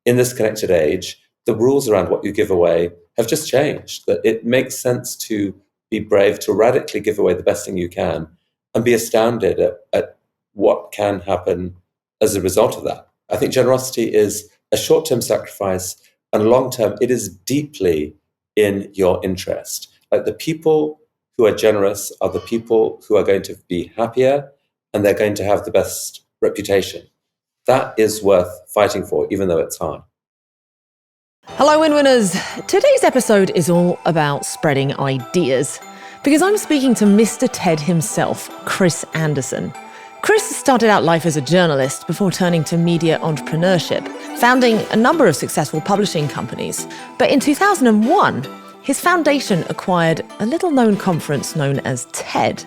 in this connected age, the rules around what you give away have just changed. That it makes sense to be brave, to radically give away the best thing you can, and be astounded at what can happen as a result of that. I think generosity is a short-term sacrifice, and long-term, it is deeply in your interest. Like, the people who are generous are the people who are going to be happier, and they're going to have the best reputation. That is worth fighting for, even though it's hard. Hello, Win-Winners. Today's episode is all about spreading ideas, because I'm speaking to Mr. TED himself, Chris Anderson. Chris started out life as a journalist before turning to media entrepreneurship, founding a number of successful publishing companies. But in 2001, his foundation acquired a little-known conference known as TED,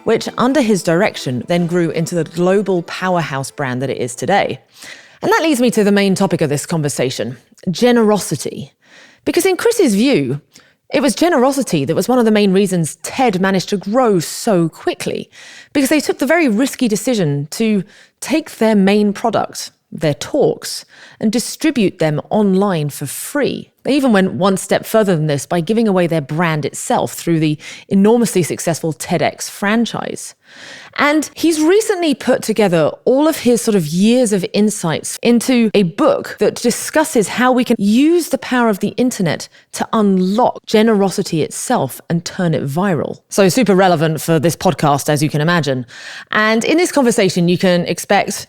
which under his direction then grew into the global powerhouse brand that it is today. And that leads me to the main topic of this conversation, generosity. Because in Chris's view, it was generosity that was one of the main reasons TED managed to grow so quickly, because they took the very risky decision to take their main product, their talks, and distribute them online for free. They even went one step further than this by giving away their brand itself through the enormously successful TEDx franchise. And he's recently put together all of his sort of years of insights into a book that discusses how we can use the power of the internet to unlock generosity itself and turn it viral. So super relevant for this podcast, as you can imagine. And in this conversation, you can expect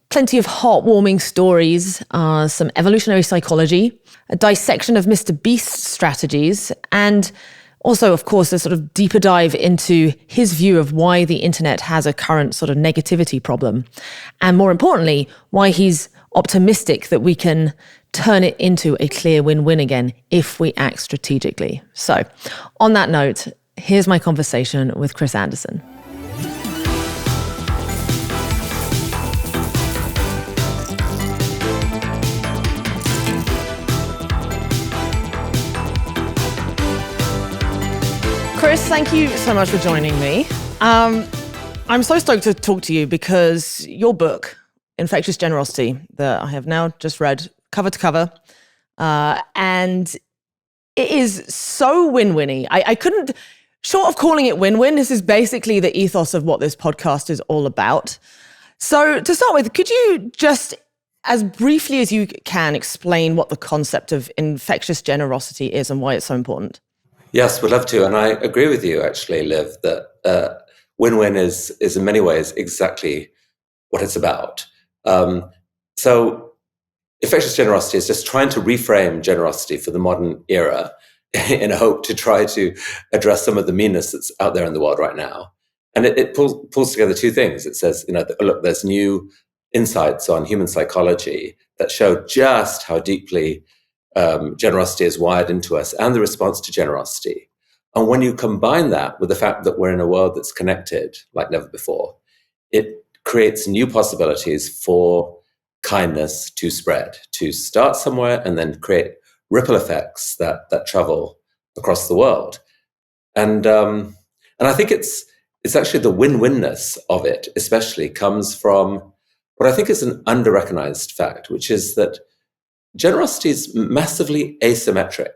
plenty of heartwarming stories, some evolutionary psychology, a dissection of Mr. Beast's strategies, and also, of course, a sort of deeper dive into his view of why the internet has a current sort of negativity problem. And more importantly, why he's optimistic that we can turn it into a clear win-win again if we act strategically. So, on that note, here's my conversation with Chris Anderson. Chris, thank you so much for joining me. I'm so stoked to talk to you because your book, Infectious Generosity, that I have now just read cover to cover, and it is so win-winny. I couldn't, short of calling it win-win, this is basically the ethos of what this podcast is all about. So to start with, could you just, as briefly as you can, explain what the concept of infectious generosity is and why it's so important? Yes, would love to. And I agree with you, actually, Liv, that win-win is in many ways exactly what it's about. So infectious generosity is just trying to reframe generosity for the modern era in a hope to try to address some of the meanness that's out there in the world right now. And it pulls together two things. It says, look, there's new insights on human psychology that show just how deeply generosity is wired into us and the response to generosity. And when you combine that with the fact that we're in a world that's connected like never before, it creates new possibilities for kindness to spread, to start somewhere and then create ripple effects that travel across the world. And I think it's actually the win-winness of it, especially, comes from what I think is an under-recognized fact, which is that generosity is massively asymmetric.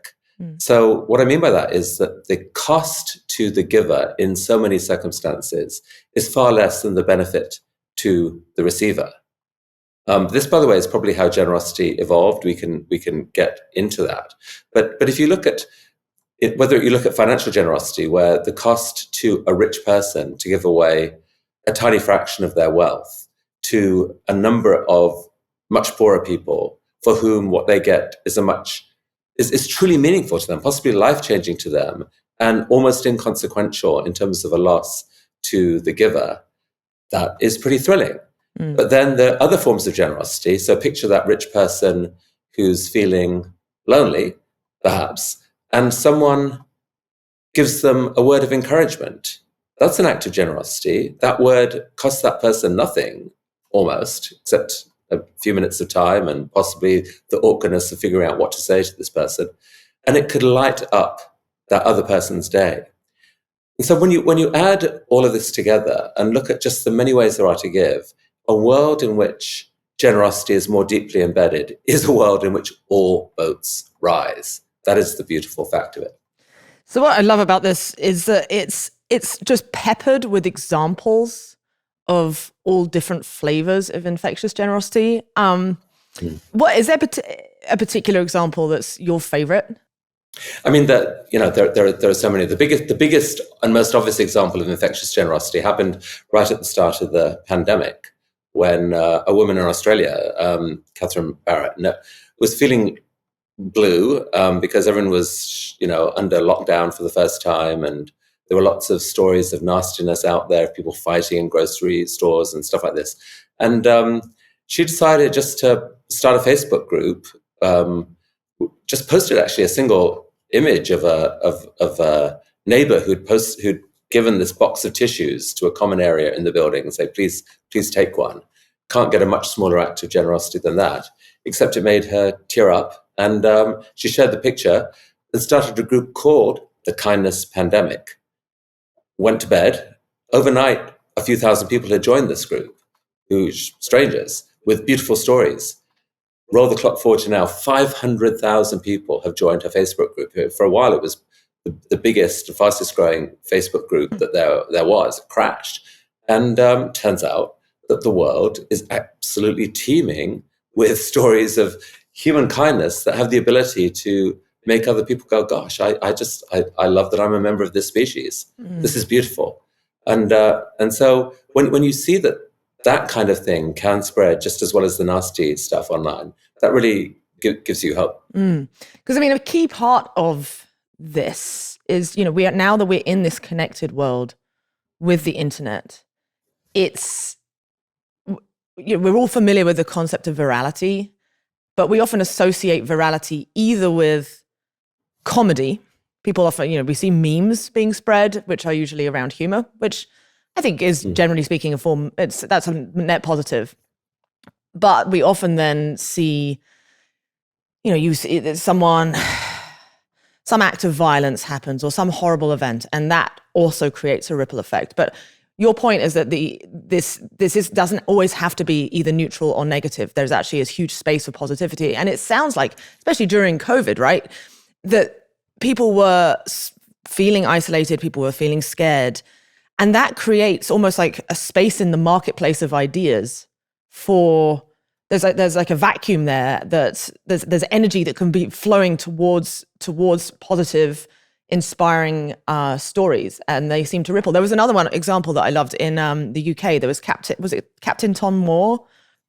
So what I mean by that is that the cost to the giver in so many circumstances is far less than the benefit to the receiver. This, by the way, is probably how generosity evolved. We can get into that. But if you look at it, whether you look at financial generosity, where the cost to a rich person to give away a tiny fraction of their wealth to a number of much poorer people for whom what they get is truly meaningful to them, possibly life-changing to them, and almost inconsequential in terms of a loss to the giver, that is pretty thrilling. But then there are other forms of generosity. So picture that rich person who's feeling lonely, perhaps, and someone gives them a word of encouragement. That's an act of generosity. That word costs that person nothing, almost, except a few minutes of time and possibly the awkwardness of figuring out what to say to this person. And it could light up that other person's day. And so when you add all of this together and look at just the many ways there are to give, a world in which generosity is more deeply embedded is a world in which all boats rise. That is the beautiful fact of it. So what I love about this is that it's just peppered with examples of all different flavors of infectious generosity. What is there a particular example that's your favorite? I mean, that there are so many. The biggest and most obvious example of infectious generosity happened right at the start of the pandemic, when a woman in Australia, Catherine Barrett, was feeling blue because everyone was, under lockdown for the first time, and there were lots of stories of nastiness out there, of people fighting in grocery stores and stuff like this. And she decided just to start a Facebook group. Just posted actually a single image of a neighbor who'd given this box of tissues to a common area in the building and say, please take one. Can't get a much smaller act of generosity than that, except it made her tear up. And she shared the picture and started a group called The Kindness Pandemic. Went to bed. Overnight, a few thousand people had joined this group, strangers, with beautiful stories. Roll the clock forward to now, 500,000 people have joined her Facebook group. For a while, it was the biggest, fastest growing Facebook group that there was. It crashed. And turns out that the world is absolutely teeming with stories of human kindness that have the ability to make other people go, gosh, I love that I'm a member of this species. This is beautiful. And so when you see that kind of thing can spread just as well as the nasty stuff online, that really gives you hope. Because a key part of this is, we are, now that we're in this connected world with the internet, we're all familiar with the concept of virality, but we often associate virality either with comedy. People often, we see memes being spread, which are usually around humor, which I think is generally speaking that's a net positive. But we often then see, you see that some act of violence happens or some horrible event, and that also creates a ripple effect. But your point is that this doesn't always have to be either neutral or negative. There's actually a huge space for positivity. And it sounds like, especially during COVID, right, that people were feeling isolated, people were feeling scared. And that creates almost like a space in the marketplace of ideas for, there's like a vacuum there, that there's energy that can be flowing towards positive, inspiring stories, and they seem to ripple. There was another example that I loved in the UK. There was Captain Tom Moore,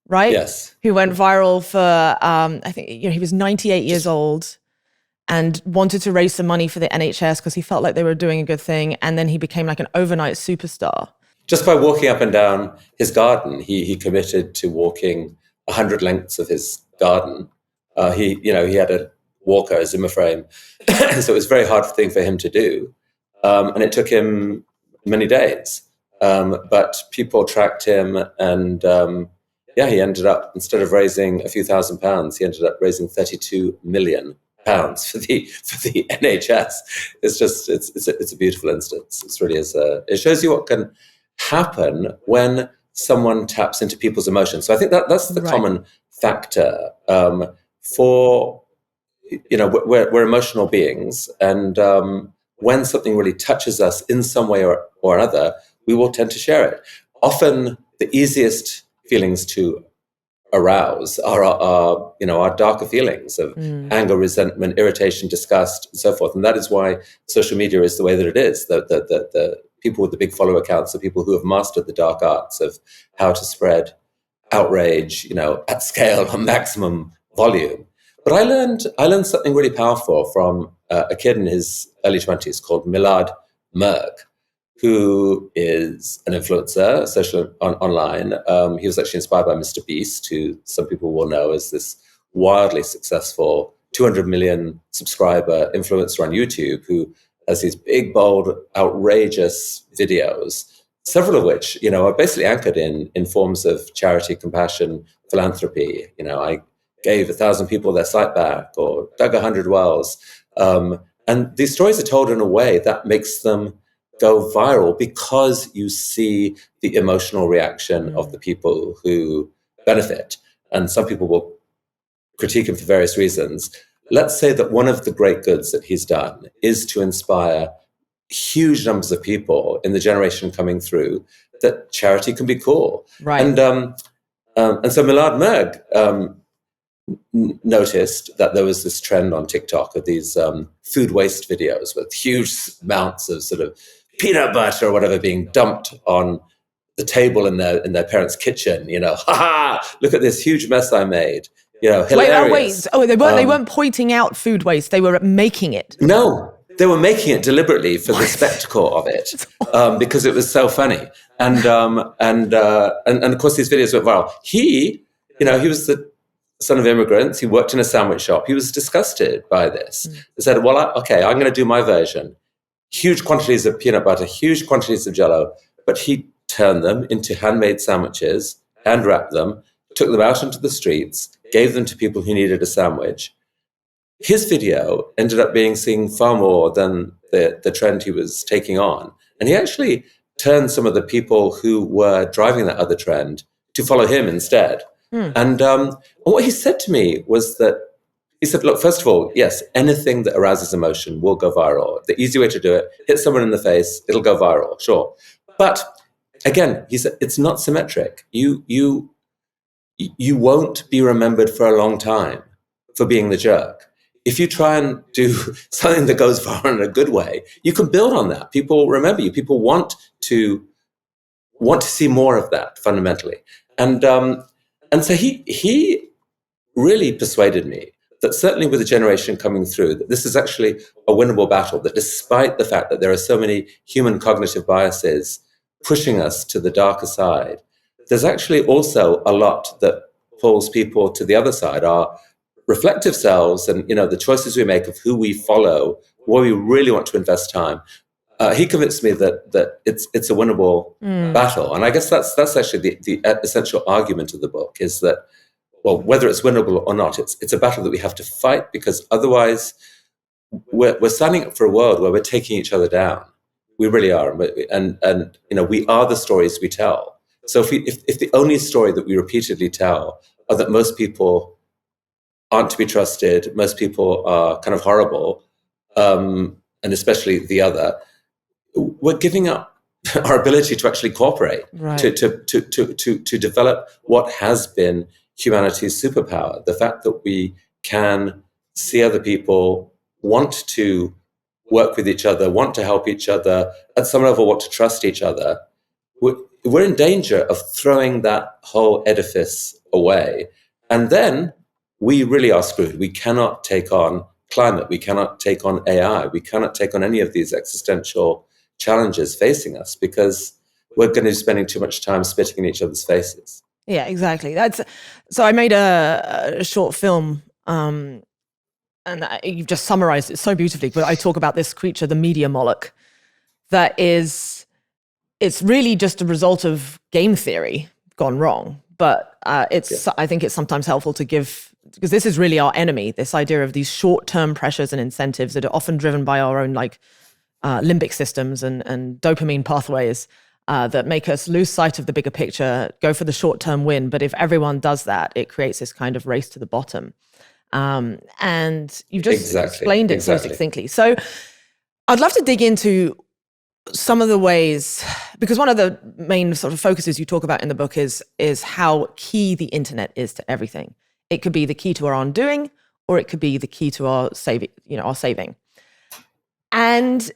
right? Yes. Who went viral for, I think, he was 98 years old and wanted to raise some money for the NHS because he felt like they were doing a good thing. And then he became like an overnight superstar. Just by walking up and down his garden, he committed to walking 100 lengths of his garden. He had a walker, a Zimmer frame, so it was a very hard thing for him to do, and it took him many days. But people tracked him, and he ended up, instead of raising a few £1,000s, he ended up raising £32 million for the NHS. It's a beautiful instance. It really is. It shows you what can happen when someone taps into people's emotions. So I think that's the common factor for, we're emotional beings, and when something really touches us in some way or another, we will tend to share it. Often the easiest feelings to arouse are our darker feelings of anger, resentment, irritation, disgust, and so forth. And that is why social media is the way that it is. The people with the big follower accounts are people who have mastered the dark arts of how to spread outrage, at scale, on maximum volume. But I learned something really powerful from a kid in his early 20s called Milad Merck, who is an influencer, online. He was actually inspired by Mr. Beast, who some people will know as this wildly successful 200 million subscriber influencer on YouTube, who has these big, bold, outrageous videos, several of which, are basically anchored in forms of charity, compassion, philanthropy. I gave 1,000 people their sight back, or dug 100 wells. And these stories are told in a way that makes them go viral because you see the emotional reaction of the people who benefit. and some people will critique him for various reasons. Let's say that one of the great goods that he's done is to inspire huge numbers of people in the generation coming through that charity can be cool. Right. And so Milad Merg noticed that there was this trend on TikTok of these food waste videos with huge amounts of sort of peanut butter or whatever being dumped on the table in their parents' kitchen. Look at this huge mess I made. Hilarious. They weren't pointing out food waste. They were making it. No, they were making it deliberately for the spectacle of it, because it was so funny. And of course these videos went viral. He was the son of immigrants. He worked in a sandwich shop. He was disgusted by this. He said, well, I'm going to do my version. Huge quantities of peanut butter, huge quantities of Jell-O, but he turned them into handmade sandwiches, hand wrapped them, took them out into the streets, gave them to people who needed a sandwich. His video ended up being seen far more than the trend he was taking on. And he actually turned some of the people who were driving that other trend to follow him instead. And what he said to me was that, he said, look, first of all, yes, anything that arouses emotion will go viral. The easy way to do it, hit someone in the face, it'll go viral, sure. But again, he said, it's not symmetric. You won't be remembered for a long time for being the jerk. If you try and do something that goes viral in a good way, you can build on that. People remember you. People want to see more of that fundamentally. And so he really persuaded me that certainly with the generation coming through, that this is actually a winnable battle, that despite the fact that there are so many human cognitive biases pushing us to the darker side, there's actually also a lot that pulls people to the other side, our reflective selves and, the choices we make of who we follow, where we really want to invest time. He convinced me that it's a winnable battle. And I guess that's actually the essential argument of the book, is that, well, whether it's winnable or not, it's a battle that we have to fight, because otherwise we're signing up for a world where we're taking each other down. We really are. And we are the stories we tell. So if the only story that we repeatedly tell are that most people aren't to be trusted, most people are kind of horrible, and especially the other, we're giving up our ability to actually cooperate, right, to develop what has been humanity's superpower. The fact that we can see other people, want to work with each other, want to help each other, at some level want to trust each other. We're in danger of throwing that whole edifice away. And then we really are screwed. We cannot take on climate. We cannot take on AI. We cannot take on any of these existential challenges facing us, because we're going to be spending too much time spitting in each other's faces. Yeah, exactly. So I made a short film, and you've just summarized it so beautifully, but I talk about this creature, the media Moloch, it's really just a result of game theory gone wrong. But I think it's sometimes helpful to give, because this is really our enemy, this idea of these short-term pressures and incentives that are often driven by our own limbic systems and dopamine pathways that make us lose sight of the bigger picture, go for the short-term win. But if everyone does that, it creates this kind of race to the bottom. And you've just explained it so succinctly. So I'd love to dig into some of the ways, because one of the main sort of focuses you talk about in the book is how key the internet is to everything. It could be the key to our undoing, or it could be the key to our saving. And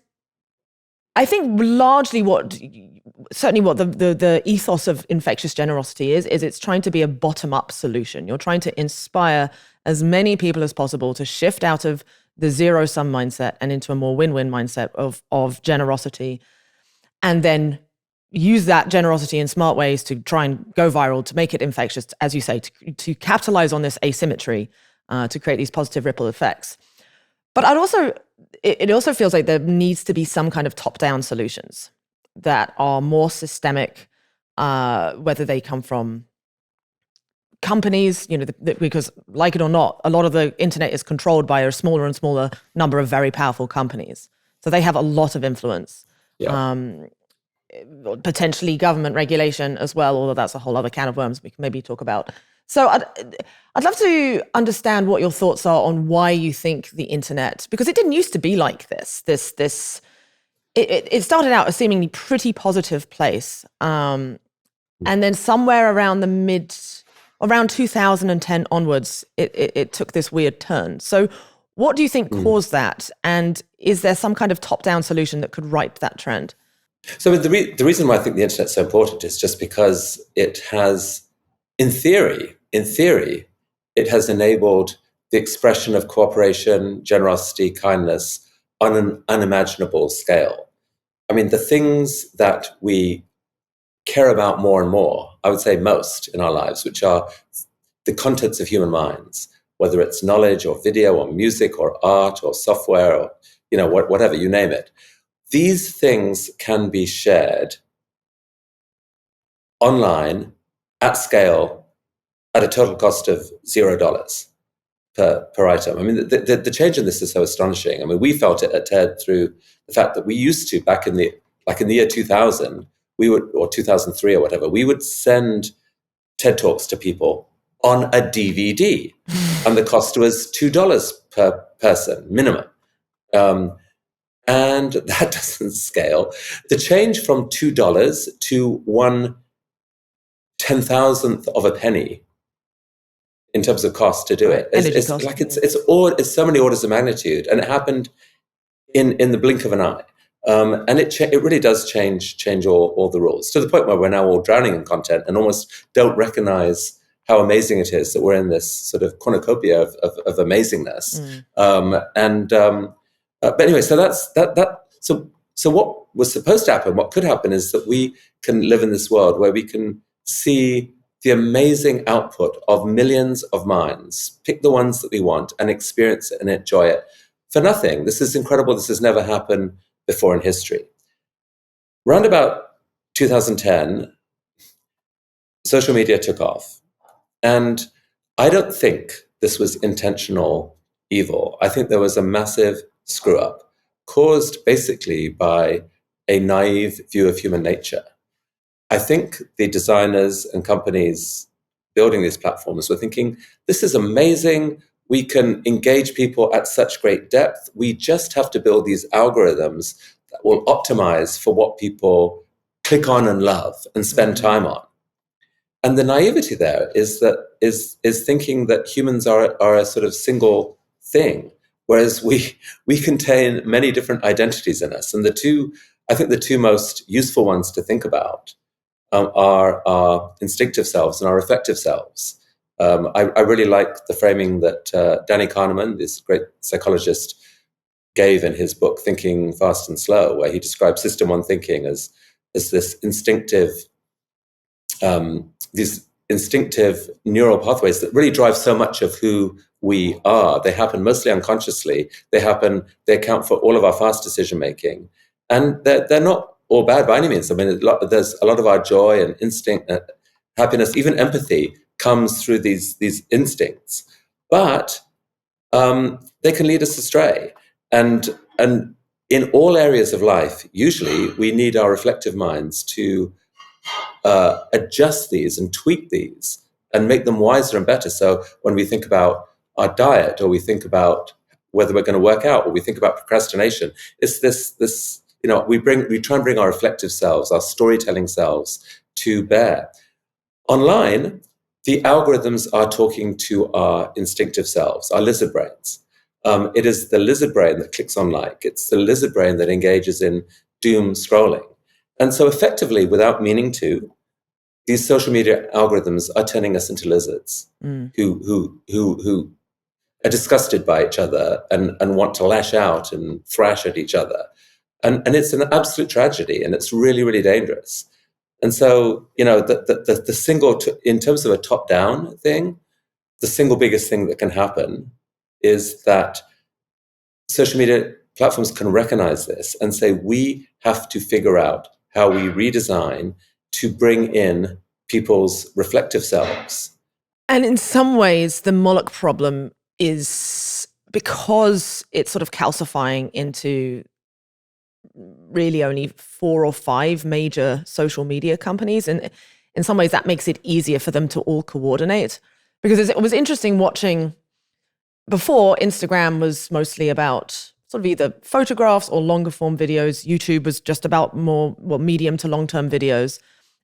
I think largely what the ethos of infectious generosity is it's trying to be a bottom-up solution. You're trying to inspire as many people as possible to shift out of the zero-sum mindset and into a more win-win mindset of generosity, and then use that generosity in smart ways to try and go viral, to make it infectious, as you say, to capitalize on this asymmetry, to create these positive ripple effects. But it also feels like there needs to be some kind of top-down solutions that are more systemic, whether they come from companies, because like it or not, a lot of the internet is controlled by a smaller and smaller number of very powerful companies. So they have a lot of influence. Yeah. Potentially government regulation as well, although that's a whole other can of worms we can maybe talk about So I'd love to understand what your thoughts are on why you think the internet, because it didn't used to be like this. It started out a seemingly pretty positive place, and then somewhere around around 2010 onwards, it took this weird turn. So what do you think caused that? And is there some kind of top-down solution that could right that trend? So the reason why I think the internet's so important is just because it has, in theory, it has enabled the expression of cooperation, generosity, kindness on an unimaginable scale. I mean, the things that we care about more and more, I would say most in our lives, which are the contents of human minds, whether it's knowledge or video or music or art or software or, whatever, you name it. These things can be shared online at scale at a total cost of $0 per item. I mean, the change in this is so astonishing. I mean, we felt it at TED through the fact that we used to, back in the year 2000, or 2003 or whatever, we would send TED Talks to people on a DVD, and the cost was $2 per person minimum. And that doesn't scale. The change from $2 to 1/10,000th of a penny in terms of cost to do it, it's so many orders of magnitude, and it happened in the blink of an eye. And it really does change all the rules, to the point where we're now all drowning in content and almost don't recognize how amazing it is that we're in this sort of cornucopia of amazingness. But anyway, so that's that. So what was supposed to happen, what could happen, is that we can live in this world where we can see the amazing output of millions of minds, pick the ones that we want, and experience it and enjoy it for nothing. This is incredible. This has never happened before in history. Round about 2010, social media took off. And I don't think this was intentional evil. I think there was a massive screw up caused basically by a naive view of human nature. I think the designers and companies building these platforms were thinking, this is amazing. We can engage people at such great depth. We just have to build these algorithms that will optimize for what people click on and love and spend time on. And the naivety there is thinking that humans are a sort of single thing, whereas we contain many different identities in us. And I think the two most useful ones to think about are our instinctive selves and our reflective selves. I really like the framing that Danny Kahneman, this great psychologist, gave in his book Thinking Fast and Slow, where he describes System 1 thinking as this instinctive, these instinctive neural pathways that really drive so much of who we are. They happen mostly unconsciously. They account for all of our fast decision making, and they're not all bad by any means. I mean, there's a lot of our joy and instinct, happiness, even empathy comes through these instincts, but they can lead us astray. And in all areas of life, usually we need our reflective minds to adjust these and tweak these and make them wiser and better. So when we think about our diet, or we think about whether we're going to work out, or we think about procrastination, it's this we try and bring our reflective selves, our storytelling selves to bear. Online, the algorithms are talking to our instinctive selves, our lizard brains. It is the lizard brain that clicks on like. It's the lizard brain that engages in doom scrolling. And so effectively, without meaning to, these social media algorithms are turning us into lizards who are disgusted by each other and want to lash out and thrash at each other. And it's an absolute tragedy, and it's really, really dangerous. And so, the single, in terms of a top-down thing, the single biggest thing that can happen is that social media platforms can recognize this and say, we have to figure out how we redesign to bring in people's reflective selves. And in some ways, the Moloch problem is because it's sort of calcifying into really only 4 or 5 major social media companies. And in some ways, that makes it easier for them to all coordinate. Because it was interesting watching. Before, Instagram was mostly about sort of either photographs or longer form videos. YouTube was just about more medium to long term videos.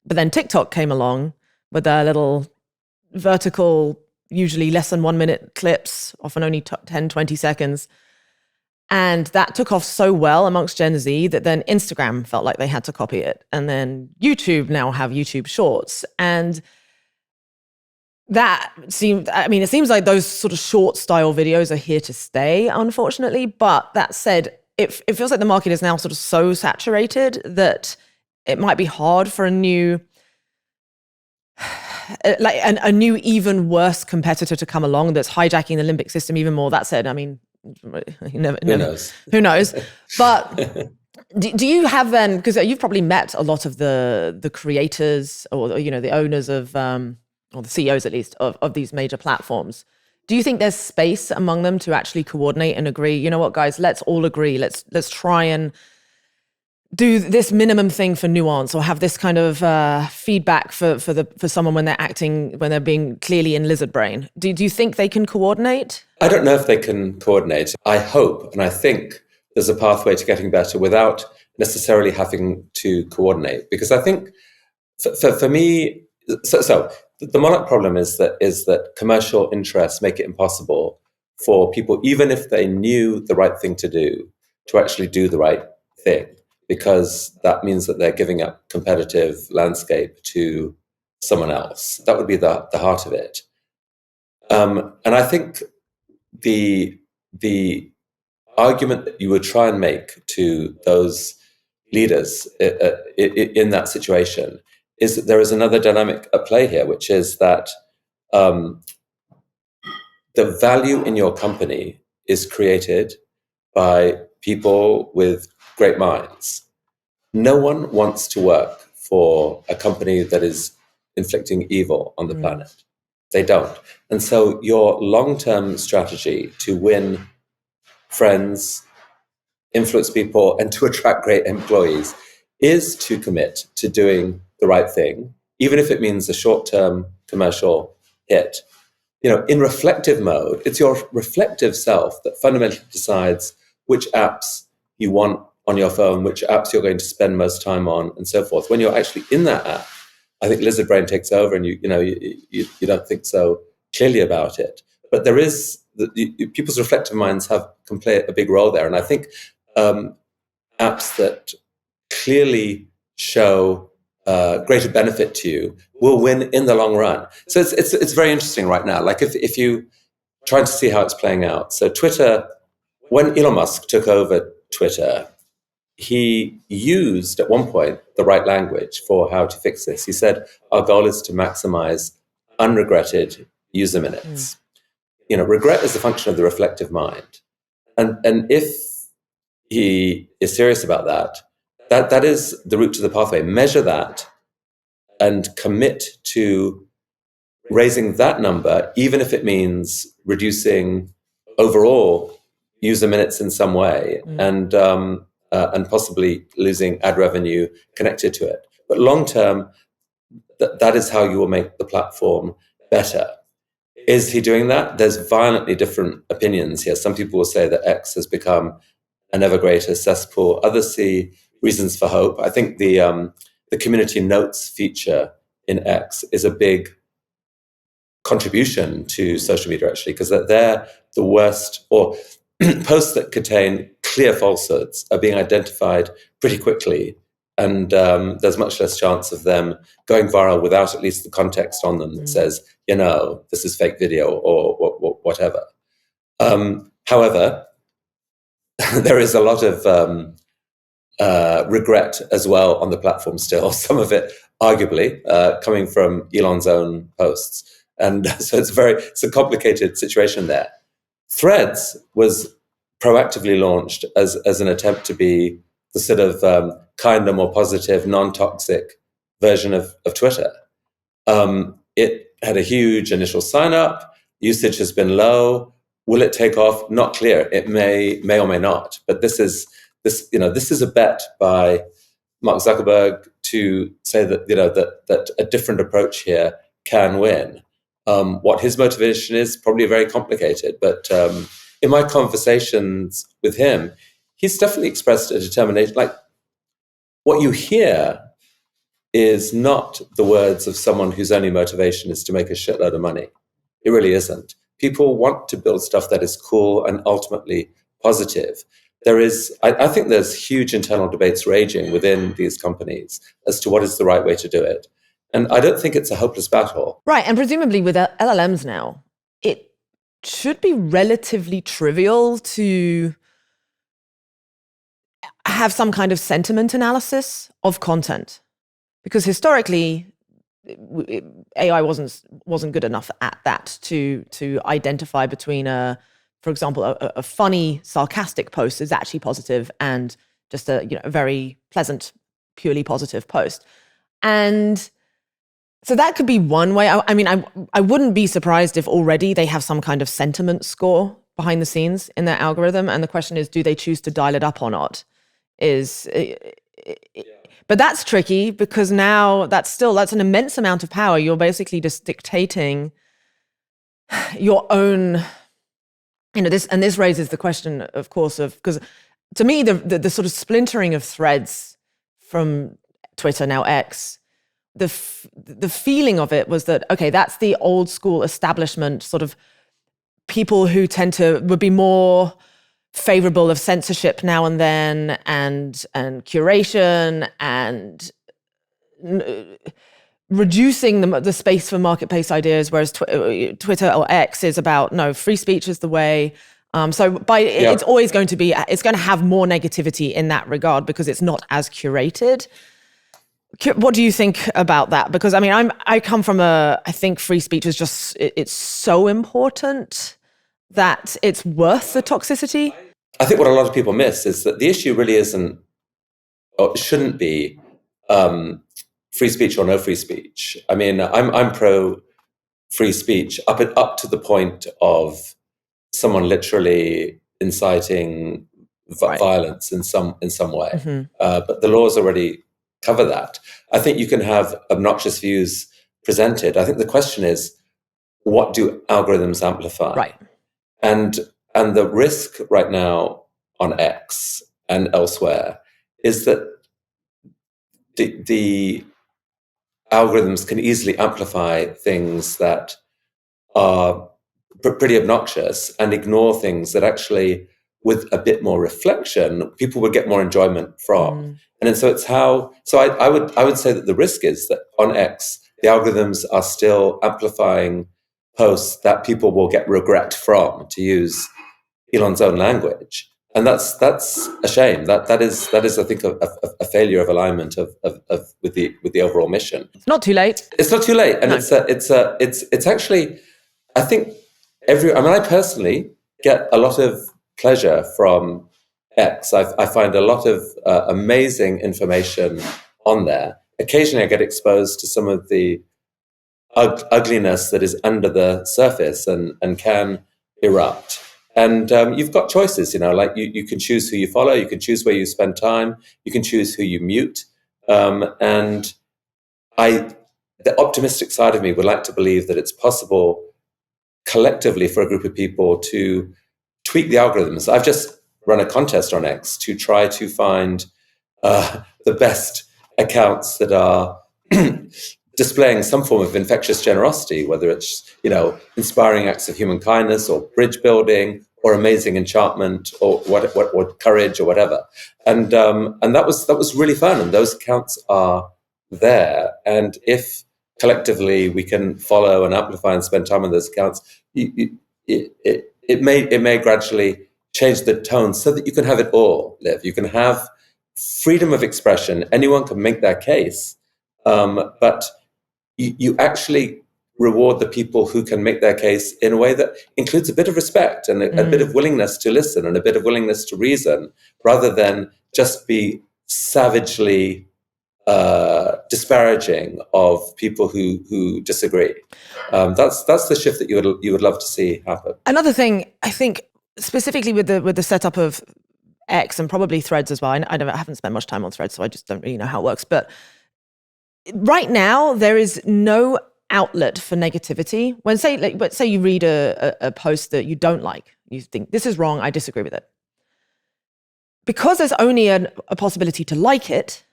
But then TikTok came along with their little vertical, usually less than 1 minute clips, often only 10, 20 seconds. And that took off so well amongst Gen Z that then Instagram felt like they had to copy it. And then YouTube now have YouTube Shorts. And it seems like those sort of short style videos are here to stay, unfortunately. But that said, it feels like the market is now sort of so saturated that it might be hard for a new, a new, even worse competitor to come along that's hijacking the limbic system even more. That said, I mean, who knows? Who knows? But do you have then, because you've probably met a lot of the creators or the owners of or the CEOs at least of these major platforms. Do you think there's space among them to actually coordinate and agree, you know what, guys, let's all agree, let's try and do this minimum thing for nuance, or have this kind of feedback for someone when they're being clearly in lizard brain? Do you think they can coordinate? I don't know if they can coordinate. I hope and I think there's a pathway to getting better without necessarily having to coordinate. Because I think for me, so the Moloch problem is that commercial interests make it impossible for people, even if they knew the right thing to do, to actually do the right thing, because that means that they're giving up competitive landscape to someone else. That would be the heart of it. And I think the argument that you would try and make to those leaders in that situation is that there is another dynamic at play here, which is that the value in your company is created by people with great minds. No one wants to work for a company that is inflicting evil on the planet. They don't. And so your long-term strategy to win friends, influence people, and to attract great employees is to commit to doing the right thing, even if it means a short-term commercial hit. In reflective mode, it's your reflective self that fundamentally decides which apps you want on your phone, which apps you're going to spend most time on, and so forth. When you're actually in that app, I think lizard brain takes over, and you don't think so clearly about it. But there is people's reflective minds can play a big role there, and I think apps that clearly show greater benefit to you will win in the long run. So it's very interesting right now. Like if you trying to see how it's playing out. So Twitter, when Elon Musk took over Twitter, he used at one point the right language for how to fix this. He said, our goal is to maximize unregretted user minutes. Regret is a function of the reflective mind. And if he is serious about that is the route to the pathway. Measure that and commit to raising that number, even if it means reducing overall user minutes in some way, and possibly losing ad revenue connected to it. But long term, that is how you will make the platform better. Is he doing that? There's violently different opinions here. Some people will say that X has become an ever greater cesspool. Others see reasons for hope. I think the community notes feature in X is a big contribution to social media, actually, because they're the worst, or posts that contain clear falsehoods are being identified pretty quickly, and there's much less chance of them going viral without at least the context on them that says, this is fake video or whatever. However, there is a lot of regret as well on the platform still, some of it arguably coming from Elon's own posts. And so it's a complicated situation there. Threads was proactively launched as an attempt to be the sort of kinder, more positive, non-toxic version of Twitter. It had a huge initial sign-up. Usage has been low. Will it take off? Not clear. It may or may not. But this is a bet by Mark Zuckerberg to say that that a different approach here can win. What his motivation is, probably very complicated. But in my conversations with him, he's definitely expressed a determination. Like, what you hear is not the words of someone whose only motivation is to make a shitload of money. It really isn't. People want to build stuff that is cool and ultimately positive. I think there's huge internal debates raging within these companies as to what is the right way to do it. And I don't think it's a hopeless battle. Right, and presumably with LLMs now, it should be relatively trivial to have some kind of sentiment analysis of content. Because historically, AI wasn't good enough at that to identify between for example, a funny, sarcastic post is actually positive and just a very pleasant, purely positive post. And so that could be one way. I mean, I wouldn't be surprised if already they have some kind of sentiment score behind the scenes in their algorithm. And the question is, do they choose to dial it up or not? But that's tricky because now that's an immense amount of power. You're basically just dictating your own, this raises the question, of course, because to me, the sort of splintering of threads from Twitter, now X, the feeling of it was that, okay, that's the old school establishment sort of people who would be more favorable of censorship now and then and curation and reducing the space for marketplace ideas, whereas Twitter or X is about, no, free speech is the way. It's always going to have more negativity in that regard because it's not as curated. What do you think about that? Because I mean, I come from I think free speech is just, it's so important that it's worth the toxicity. I think what a lot of people miss is that the issue really isn't, or shouldn't be, free speech or no free speech. I mean, I'm pro free speech up to the point of someone literally inciting violence in some way. Mm-hmm. But the laws already cover that. I think you can have obnoxious views presented. I think the question is, what do algorithms amplify? Right. And the risk right now on X and elsewhere is that the algorithms can easily amplify things that are pretty obnoxious and ignore things that actually, with a bit more reflection, people would get more enjoyment from. And then I would say that the risk is that on X, the algorithms are still amplifying posts that people will get regret from, to use Elon's own language. And that's a shame. That is I think a failure of alignment with the overall mission. It's not too late. It's not too late, and no. It's actually, I think I personally get a lot of pleasure from X. I find a lot of amazing information on there. Occasionally, I get exposed to some of the ugliness that is under the surface and can erupt. And you've got choices, like you can choose who you follow, you can choose where you spend time, you can choose who you mute. And the optimistic side of me would like to believe that it's possible collectively for a group of people to tweak the algorithms. I've just run a contest on X to try to find the best accounts that are displaying some form of infectious generosity, whether it's, inspiring acts of human kindness or bridge building or amazing enchantment or what courage or whatever. And that was really fun. And those accounts are there. And if collectively we can follow and amplify and spend time on those accounts, it may gradually change the tone so that you can have it all, Liv. You can have freedom of expression. Anyone can make their case. But you actually reward the people who can make their case in a way that includes a bit of respect and a bit of willingness to listen and a bit of willingness to reason, rather than just be savagely disparaging of people who disagree. That's the shift that you would love to see happen. Another thing, I think, specifically with the setup of X and probably Threads as well. I haven't spent much time on Threads, so I just don't really know how it works. But right now, there is no outlet for negativity. When let's say you read a post that you don't like, you think this is wrong, I disagree with it. Because there's only a possibility to like it,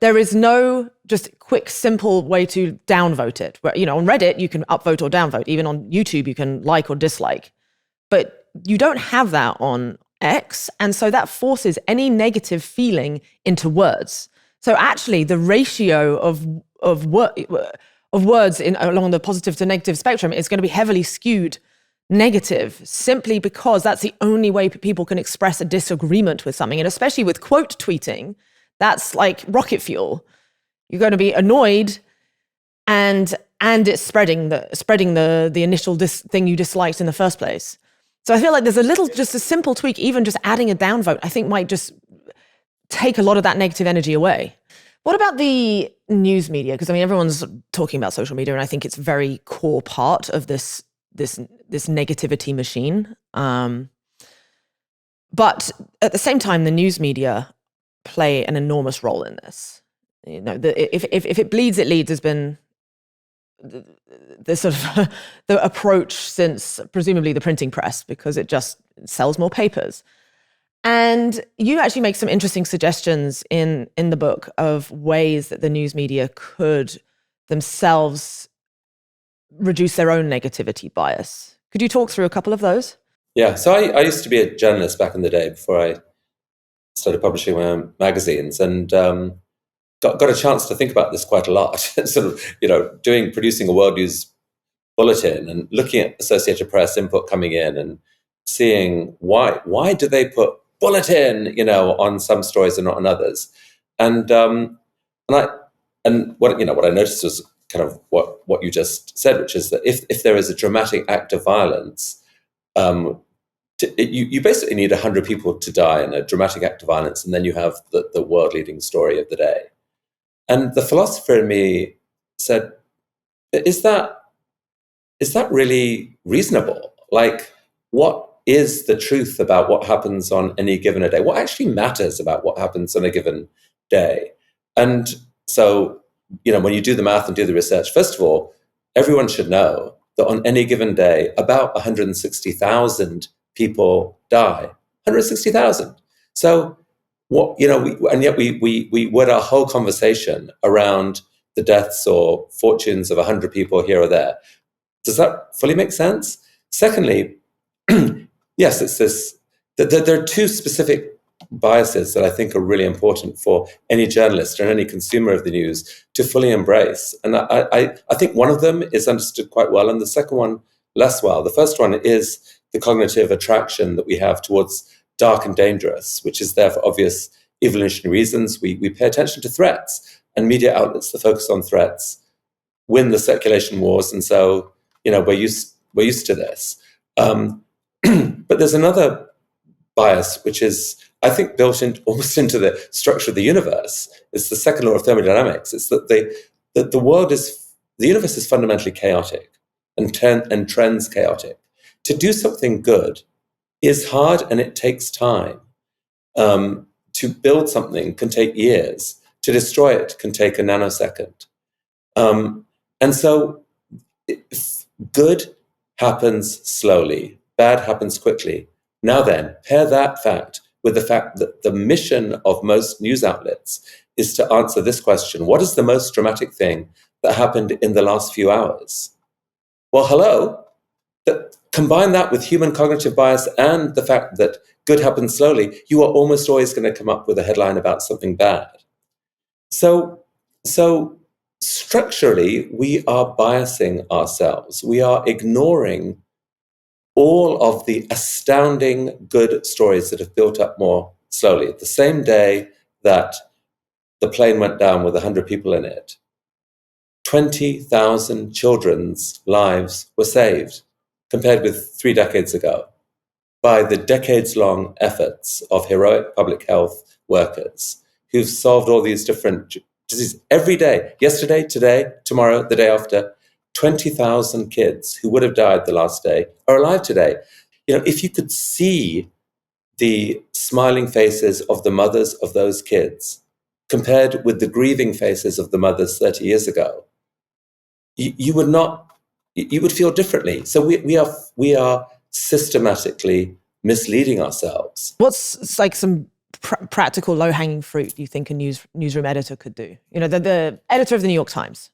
there is no just quick, simple way to downvote it. Where, on Reddit, you can upvote or downvote. Even on YouTube, you can like or dislike. But you don't have that on X. And so that forces any negative feeling into words. So actually, the ratio of words along the positive to negative spectrum is going to be heavily skewed negative, simply because that's the only way people can express a disagreement with something. And especially with quote tweeting, that's like rocket fuel. You're going to be annoyed, and it's spreading the initial thing you disliked in the first place. So I feel like there's just a simple tweak, even just adding a downvote, I think might just take a lot of that negative energy away. What about the news media? Because everyone's talking about social media, and I think it's a very core part of this negativity machine. But at the same time, the news media play an enormous role in this. If it bleeds, it leads has been the sort of the approach since presumably the printing press, because it just sells more papers. And you actually make some interesting suggestions in the book of ways that the news media could themselves reduce their own negativity bias. Could you talk through a couple of those? Yeah, so I used to be a journalist back in the day before I started publishing my own magazines, and got a chance to think about this quite a lot. Sort of, producing a world news bulletin and looking at Associated Press input coming in and seeing why do they put bulletin, on some stories and not on others, and what I noticed was kind of what you just said, which is that if there is a dramatic act of violence, you basically need 100 people to die in a dramatic act of violence, and then you have the world-leading story of the day. And the philosopher in me said, is that really reasonable? Like, what is the truth about what happens on any given day? What actually matters about what happens on a given day? And so, when you do the math and do the research, first of all, everyone should know that on any given day, about 160,000 people die. 160,000. So we word our whole conversation around the deaths or fortunes of 100 people here or there. Does that fully make sense? Secondly, yes, it's this. There are two specific biases that I think are really important for any journalist or any consumer of the news to fully embrace. And I think one of them is understood quite well, and the second one less well. The first one is the cognitive attraction that we have towards dark and dangerous, which is there for obvious evolutionary reasons. We pay attention to threats, and media outlets that focus on threats win the circulation wars, and so we're used to this. But there's another bias, which is, I think, built almost into the structure of the universe. It's the second law of thermodynamics. It's that the universe is fundamentally chaotic and trends chaotic. To do something good is hard, and it takes time. To build something can take years. To destroy it can take a nanosecond. And so good happens slowly, bad happens quickly. Now then, pair that fact with the fact that the mission of most news outlets is to answer this question: what is the most dramatic thing that happened in the last few hours? Well, hello. Combine that with human cognitive bias and the fact that good happens slowly, you are almost always going to come up with a headline about something bad. So structurally, we are biasing ourselves. We are ignoring all of the astounding good stories that have built up more slowly. The same day that the plane went down with 100 people in it, 20,000 children's lives were saved, compared with 3 decades ago, by the decades-long efforts of heroic public health workers who've solved all these different diseases every day, yesterday, today, tomorrow, the day after. 20,000 kids who would have died the last day are alive today. If you could see the smiling faces of the mothers of those kids compared with the grieving faces of the mothers 30 years ago, you would not, you would feel differently. So we are systematically misleading ourselves. What's like some practical low-hanging fruit do you think a newsroom editor could do? You know, the editor of the New York Times.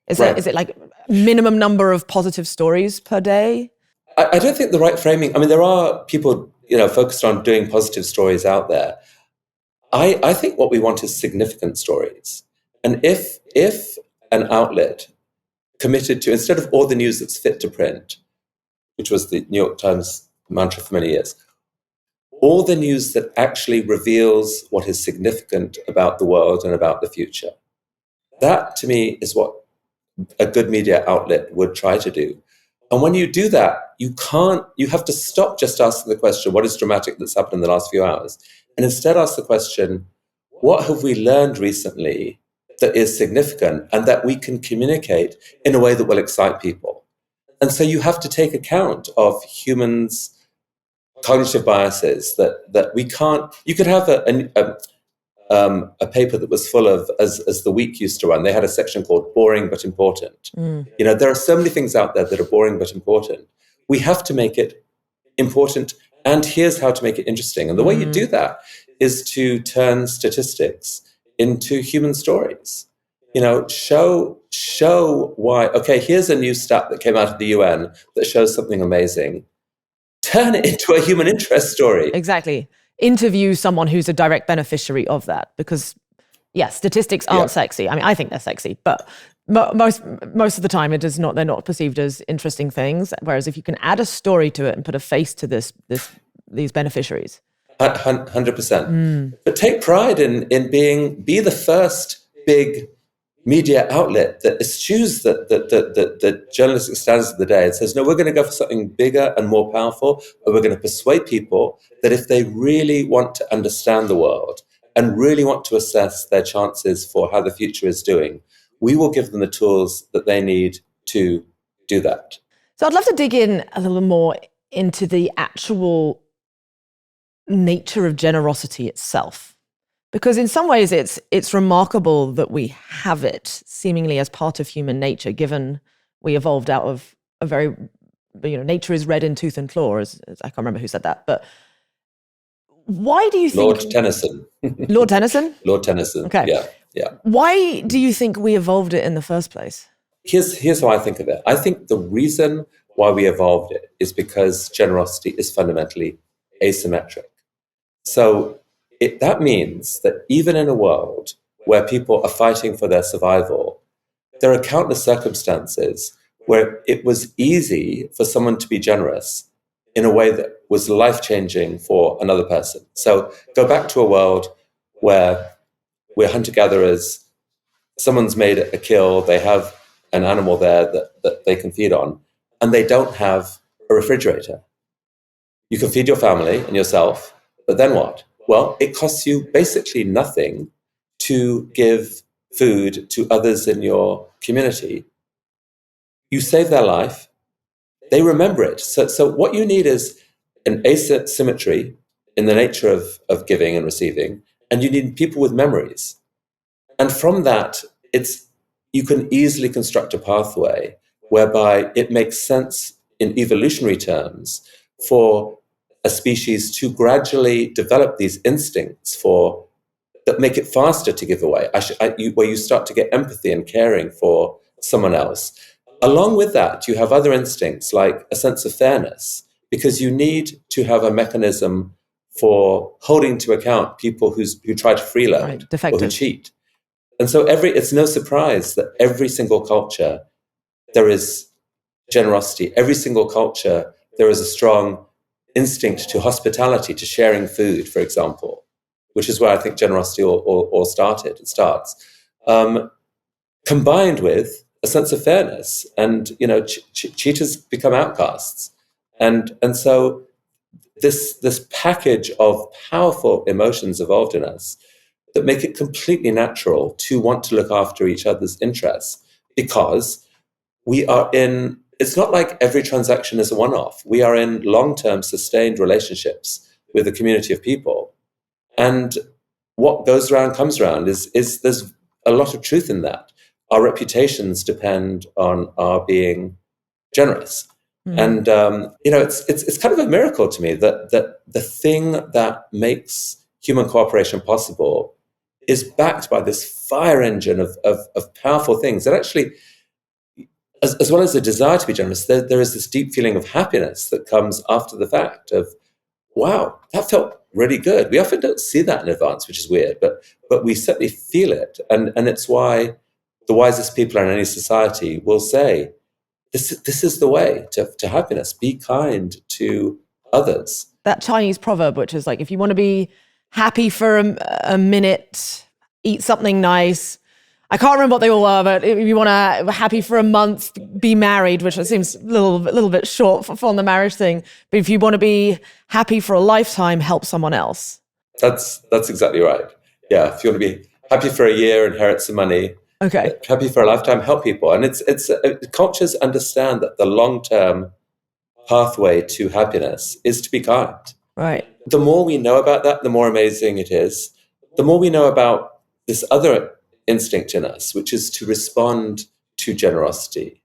Is it like minimum number of positive stories per day? I don't think the right framing. I mean, there are people, focused on doing positive stories out there. I think what we want is significant stories. And if an outlet committed to, instead of all the news that's fit to print, which was the New York Times mantra for many years, all the news that actually reveals what is significant about the world and about the future, that to me is what a good media outlet would try to do. And when you do that, you have to stop just asking the question, what is dramatic that's happened in the last few hours? And instead ask the question, what have we learned recently that is significant and that we can communicate in a way that will excite people? And so you have to take account of humans' cognitive biases that we can't. You could have a paper that was full of, as the Week used to run, they had a section called Boring but Important. There are so many things out there that are boring but important. We have to make it important, and here's how to make it interesting. And the way you do that is to turn statistics into human stories. Show why, okay, here's a new stat that came out of the UN that shows something amazing. Turn it into a human interest story. Exactly. Interview someone who's a direct beneficiary of that, because statistics aren't sexy. I mean, I think they're sexy, but most of the time they're not perceived as interesting things. Whereas if you can add a story to it and put a face to these beneficiaries. 100%. But take pride in be the first big media outlet that eschews the journalistic standards of the day and says, no, we're going to go for something bigger and more powerful, and we're going to persuade people that if they really want to understand the world and really want to assess their chances for how the future is doing, we will give them the tools that they need to do that. So I'd love to dig in a little more into the actual nature of generosity itself. Because in some ways it's remarkable that we have it seemingly as part of human nature, given we evolved out of a very, nature is red in tooth and claw, as I can't remember who said that. But why do you think... Lord Tennyson. Lord Tennyson? Lord Tennyson, okay. Yeah. Why do you think we evolved it in the first place? Here's how I think of it. I think the reason why we evolved it is because generosity is fundamentally asymmetric. So that means that even in a world where people are fighting for their survival, there are countless circumstances where it was easy for someone to be generous in a way that was life-changing for another person. So go back to a world where we're hunter-gatherers, someone's made a kill, they have an animal there that they can feed on, and they don't have a refrigerator. You can feed your family and yourself, but then what? Well, it costs you basically nothing to give food to others in your community. You save their life, they remember it. So what you need is an asymmetry in the nature of giving and receiving, and you need people with memories. And from that, you can easily construct a pathway whereby it makes sense in evolutionary terms for a species to gradually develop these instincts that make it faster to give away, where you start to get empathy and caring for someone else. Along with that, you have other instincts like a sense of fairness, because you need to have a mechanism for holding to account people who try to freeload or who cheat. And so it's no surprise that every single culture, there is generosity. Every single culture, there is a strong instinct to hospitality, to sharing food, for example, which is where I think generosity all started. It starts. Combined with a sense of fairness, and cheaters become outcasts. And so this package of powerful emotions evolved in us that make it completely natural to want to look after each other's interests, because it's not like every transaction is a one-off. We are in long-term sustained relationships with a community of people. And what goes around comes around is there's a lot of truth in that. our reputations depend on our being generous. And it's kind of a miracle to me that the thing that makes human cooperation possible is backed by this fire engine of powerful things that actually, as well as the desire to be generous, there is this deep feeling of happiness that comes after the fact of, wow, that felt really good. We often don't see that in advance, which is weird, but we certainly feel it. And it's why the wisest people in any society will say, this is the way to happiness. Be kind to others. That Chinese proverb, which is like, if you want to be happy for a minute, eat something nice. I can't remember what they all are, but if you want to be happy for a month, be married, which seems a little bit short for the marriage thing. But if you want to be happy for a lifetime, help someone else. That's exactly right. Yeah, if you want to be happy for a year, inherit some money. Okay. Happy for a lifetime, help people. And it's cultures understand that the long-term pathway to happiness is to be kind. Right. The more we know about that, the more amazing it is. The more we know about this other instinct in us, which is to respond to generosity,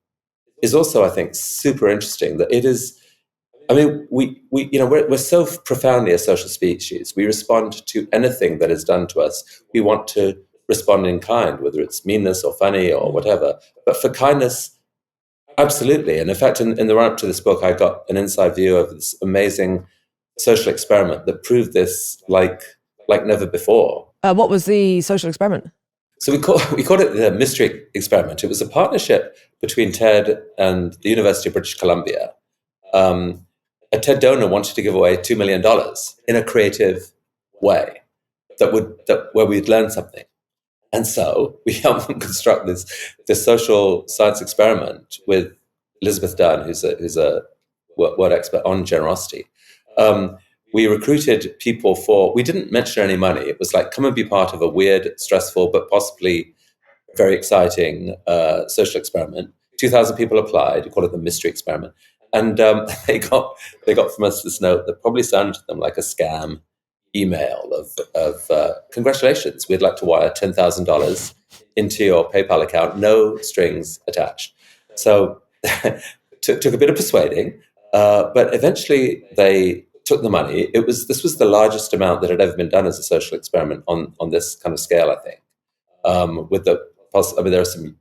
is also, I think, super interesting. That it is, I mean, we're so profoundly a social species. We respond to anything that is done to us. We want to respond in kind, whether it's meanness or funny or whatever. But for kindness, absolutely. And in fact, in the run-up to this book, I got an inside view of this amazing social experiment that proved this like never before. What was the social experiment? So we called it the mystery experiment. It was a partnership between TED and the University of British Columbia. A TED donor wanted to give away $2 million in a creative way where we'd learn something. And so we helped them construct this social science experiment with Elizabeth Dunn, who's a word expert on generosity. We recruited people we didn't mention any money. It was like, come and be part of a weird, stressful, but possibly very exciting social experiment. 2,000 people applied. We call it the mystery experiment. And they got from us this note that probably sounded to them like a scam email of congratulations, we'd like to wire $10,000 into your PayPal account, no strings attached. So took a bit of persuading, but eventually they took the money. This was the largest amount that had ever been done as a social experiment on this kind of scale, I think. There are some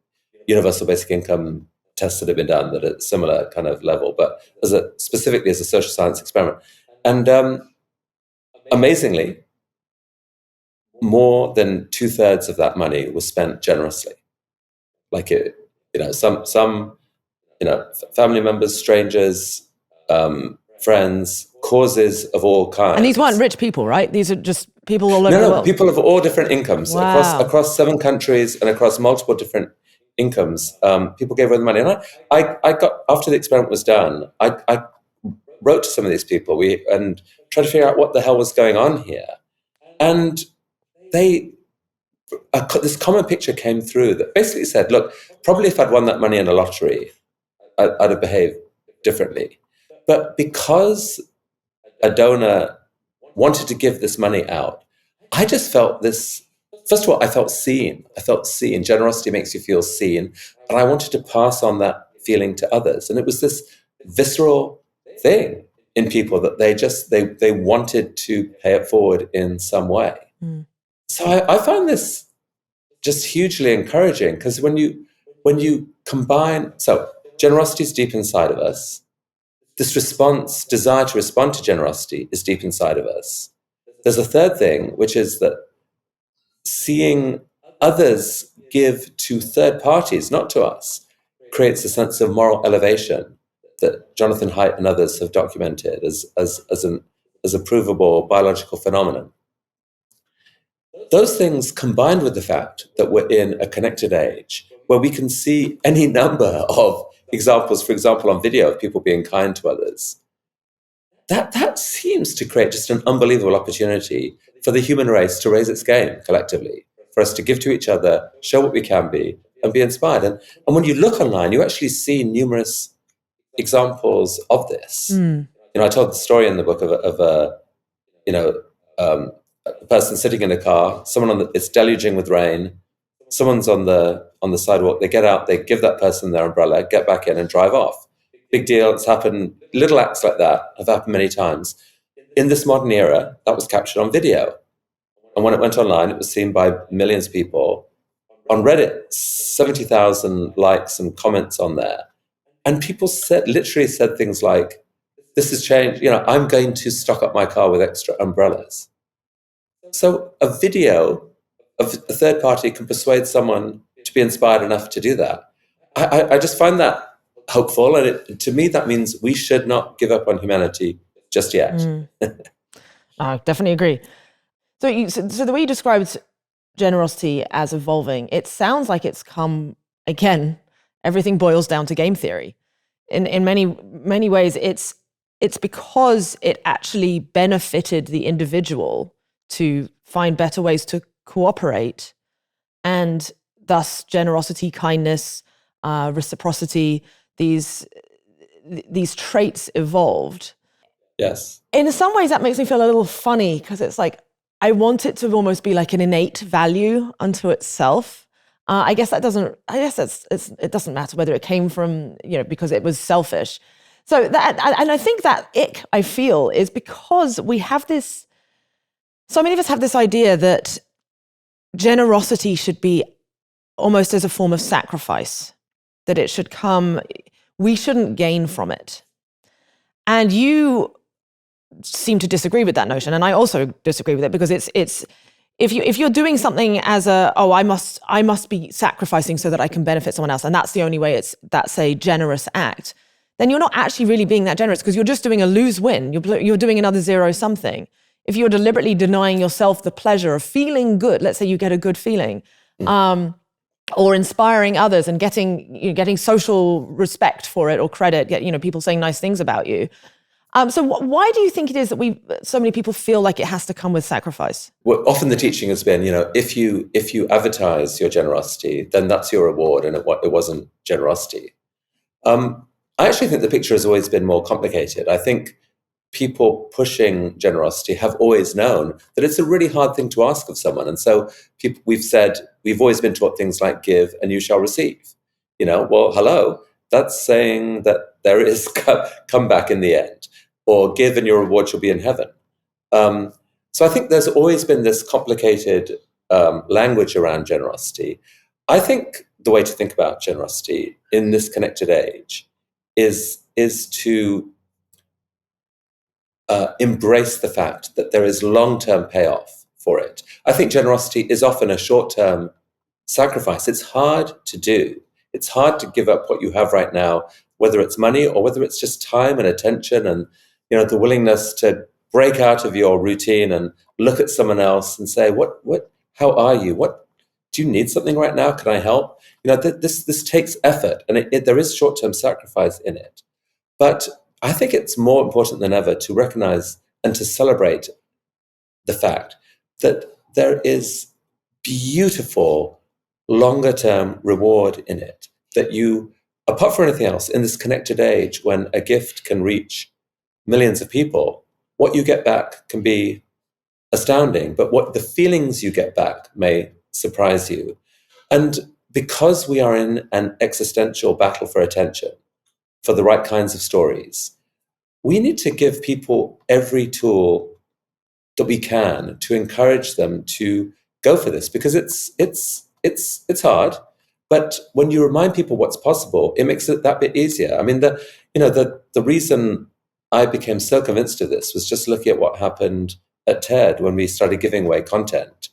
universal basic income tests that have been done that are similar kind of level, but specifically as a social science experiment. And amazingly, more than 2/3 of that money was spent generously. Like some family members, strangers, friends, causes of all kinds. And these weren't rich people, right? These are just people all over the world. People of all different incomes. Wow. across 7 countries and across multiple different incomes. People gave away the money. And I got, after the experiment was done, I wrote to some of these people and tried to figure out what the hell was going on here. And this common picture came through that basically said, look, probably if I'd won that money in a lottery, I'd have behaved differently. But because a donor wanted to give this money out, I just felt this. First of all, I felt seen. Generosity makes you feel seen. And I wanted to pass on that feeling to others. And it was this visceral thing in people that they wanted to pay it forward in some way. Mm. So I find this just hugely encouraging, because when you combine, so generosity is deep inside of us. This desire to respond to generosity is deep inside of us. There's a third thing, which is that seeing others give to third parties, not to us, creates a sense of moral elevation that Jonathan Haidt and others have documented as a provable biological phenomenon. Those things, combined with the fact that we're in a connected age where we can see any number of examples, for example, on video of people being kind to others, that seems to create just an unbelievable opportunity for the human race to raise its game collectively, for us to give to each other, show what we can be, and be inspired. And when you look online, you actually see numerous examples of this. Mm. I told the story in the book of a person sitting in a car, it's deluging with rain, someone's on the sidewalk, they get out, they give that person their umbrella, get back in and drive off. Big deal. It's happened. Little acts like that have happened many times. In this modern era, that was captured on video. And when it went online, it was seen by millions of people. On Reddit, 70,000 likes and comments on there. And people literally said things like, this has changed. I'm going to stock up my car with extra umbrellas. So a video of a third party can persuade someone to be inspired enough to do that. I just find that hopeful. And to me, that means we should not give up on humanity just yet. I definitely agree. So the way you described generosity as evolving, it sounds like it's come, again, everything boils down to game theory. In many ways, it's because it actually benefited the individual to find better ways to cooperate, and thus generosity, kindness, reciprocity, these traits evolved. Yes. In some ways, that makes me feel a little funny, because it's like, I want it to almost be like an innate value unto itself. I guess it doesn't matter whether it came from, because it was selfish. So and I think that ick I feel is because we have this, so many of us have this idea that generosity should be almost as a form of sacrifice, that it should come, we shouldn't gain from it. And you seem to disagree with that notion, and I also disagree with it, because it's if you're doing something as I must be sacrificing so that I can benefit someone else, and that's the only way that's a generous act, then you're not actually really being that generous, because you're just doing a lose-win. You're doing another zero-something. If you're deliberately denying yourself the pleasure of feeling good, let's say you get a good feeling, or inspiring others and getting social respect for it or credit, people saying nice things about you. So why do you think it is that so many people feel like it has to come with sacrifice? Well, often the teaching has been, if you advertise your generosity, then that's your reward, and it wasn't generosity. I actually think the picture has always been more complicated. I think people pushing generosity have always known that it's a really hard thing to ask of someone. And so we've always been taught things like give and you shall receive. Well, hello, that's saying that there is comeback in the end, or give and your reward shall be in heaven. So I think there's always been this complicated language around generosity. I think the way to think about generosity in this connected age is to embrace the fact that there is long-term payoff for it. I think generosity is often a short-term sacrifice. It's hard to do. It's hard to give up what you have right now, whether it's money or whether it's just time and attention and the willingness to break out of your routine and look at someone else and say, how are you? Do you need something right now? Can I help? This takes effort, and there is short-term sacrifice in it. But I think it's more important than ever to recognize and to celebrate the fact that there is beautiful longer-term reward in it, that you, apart from anything else, in this connected age when a gift can reach millions of people, what you get back can be astounding, but what the feelings you get back may surprise you. And because we are in an existential battle for attention, for the right kinds of stories, we need to give people every tool that we can to encourage them to go for this, because it's hard. But when you remind people what's possible, it makes it that bit easier. I mean, the reason I became so convinced of this was just looking at what happened at TED when we started giving away content,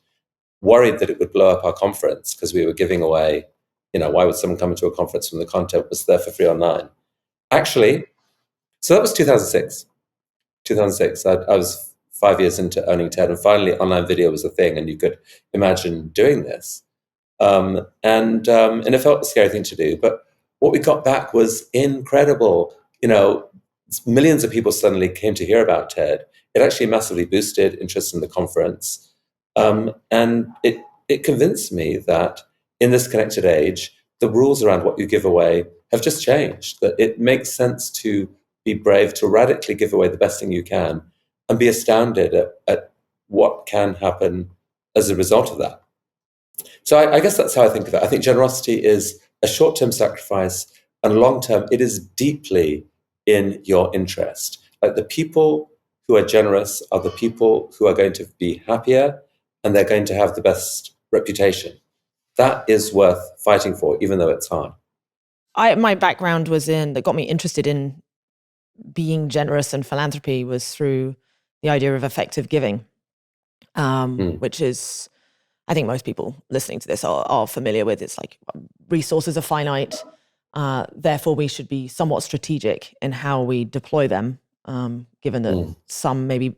worried that it would blow up our conference because we were giving away, why would someone come to a conference when the content was there for free online? Actually, so that was 2006. I was 5 years into owning TED, and finally online video was a thing, and you could imagine doing this. And it felt a scary thing to do. But what we got back was incredible. Millions of people suddenly came to hear about TED. It actually massively boosted interest in the conference. And it convinced me that in this connected age, the rules around what you give away have just changed, that it makes sense to be brave, to radically give away the best thing you can and be astounded at what can happen as a result of that. So I guess that's how I think of it. I think generosity is a short-term sacrifice, and long-term, it is deeply in your interest. Like the people who are generous are the people who are going to be happier, and they're going to have the best reputation. That is worth fighting for, even though it's hard. My background was that got me interested in being generous and philanthropy was through the idea of effective giving, which is, I think most people listening to this are familiar with. It's like resources are finite, therefore we should be somewhat strategic in how we deploy them, given that some maybe,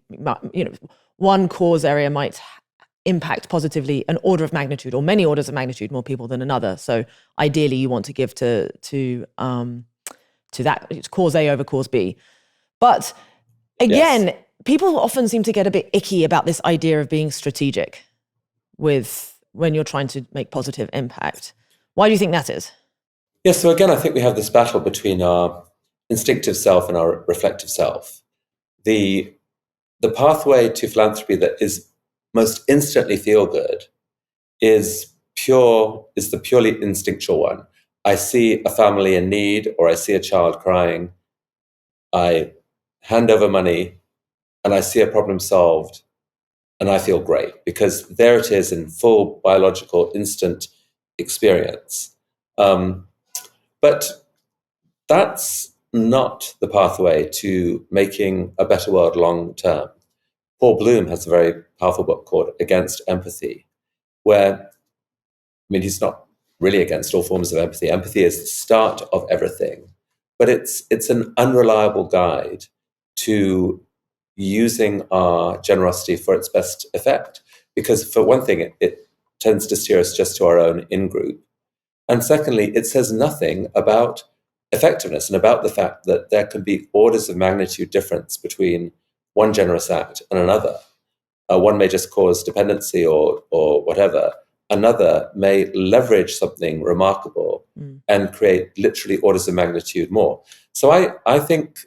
one cause area might impact positively an order of magnitude or many orders of magnitude more people than another. So ideally you want to give to that, it's cause A over cause B. But again, yes, people often seem to get a bit icky about this idea of being strategic when you're trying to make positive impact. Why do you think that is? Yes, so again, I think we have this battle between our instinctive self and our reflective self. The pathway to philanthropy that is most instantly feel good is the purely instinctual one. I see a family in need, or I see a child crying, I hand over money, and I see a problem solved, and I feel great because there it is in full biological instant experience. But that's not the pathway to making a better world long term. Paul Bloom has a very powerful book called Against Empathy, where, he's not really against all forms of empathy. Empathy is the start of everything, but it's an unreliable guide to using our generosity for its best effect. Because for one thing, it tends to steer us just to our own in-group. And secondly, it says nothing about effectiveness and about the fact that there can be orders of magnitude difference between one generous act and another. One may just cause dependency or whatever. Another may leverage something remarkable and create literally orders of magnitude more. So I think,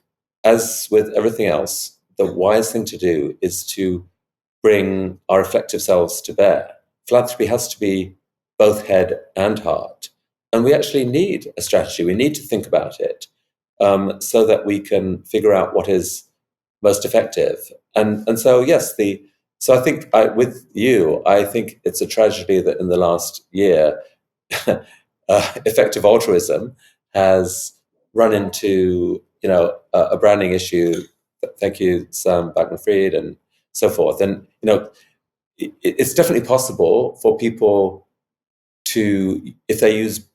as with everything else, the wise thing to do is to bring our reflective selves to bear. Philanthropy has to be both head and heart. And we actually need a strategy. We need to think about it so that we can figure out what is most effective. And so, yes, so I think with you, I think it's a tragedy that in the last year, effective altruism has run into a branding issue. Thank you, Sam Bankman-Fried, and so forth. And it's definitely possible for people to, if they use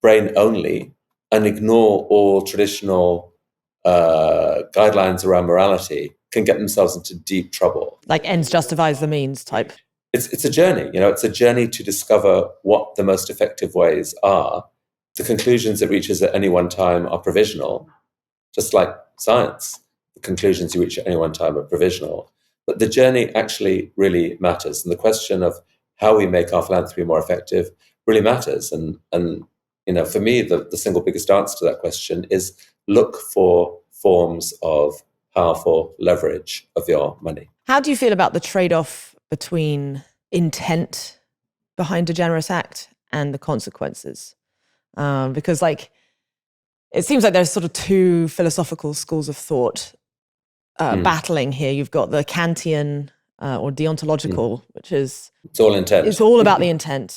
brain only and ignore all traditional guidelines around morality, can get themselves into deep trouble. Like ends justifies the means type. It's a journey, it's a journey to discover what the most effective ways are. The conclusions it reaches at any one time are provisional, just like science. The conclusions you reach at any one time are provisional. But the journey actually really matters. And the question of how we make our philanthropy more effective really matters. And for me, the single biggest answer to that question is look for forms of powerful leverage of your money. How do you feel about the trade-off between intent behind a generous act and the consequences? Because it seems like there's sort of two philosophical schools of thought battling here. You've got the Kantian or deontological, which is... It's all intent. It's all about the intent.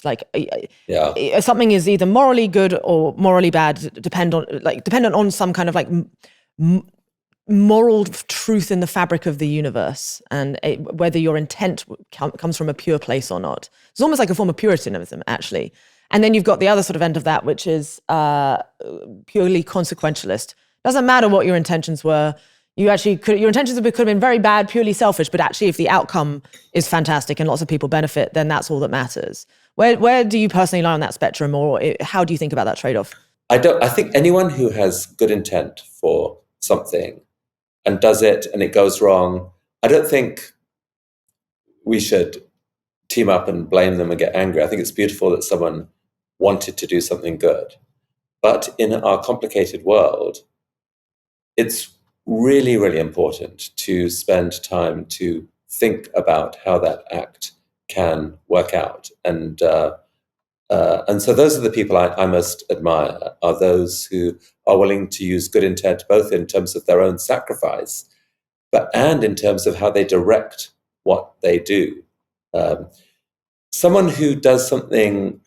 Something is either morally good or morally bad, dependent on some kind of moral truth in the fabric of the universe, and whether your intent comes from a pure place or not. It's almost like a form of Puritanism, actually. And then you've got the other sort of end of that, which is purely consequentialist. Doesn't matter what your intentions were. Your intentions could have been very bad, purely selfish, but actually if the outcome is fantastic and lots of people benefit, then that's all that matters. Where do you personally lie on that spectrum, or how do you think about that trade-off? I think anyone who has good intent for something and does it and it goes wrong, I don't think we should team up and blame them and get angry. I think it's beautiful that someone wanted to do something good. But in our complicated world, it's really, really important to spend time to think about how that act can work out. And And so those are the people I most admire, are those who are willing to use good intent, both in terms of their own sacrifice, and in terms of how they direct what they do. Someone who does something,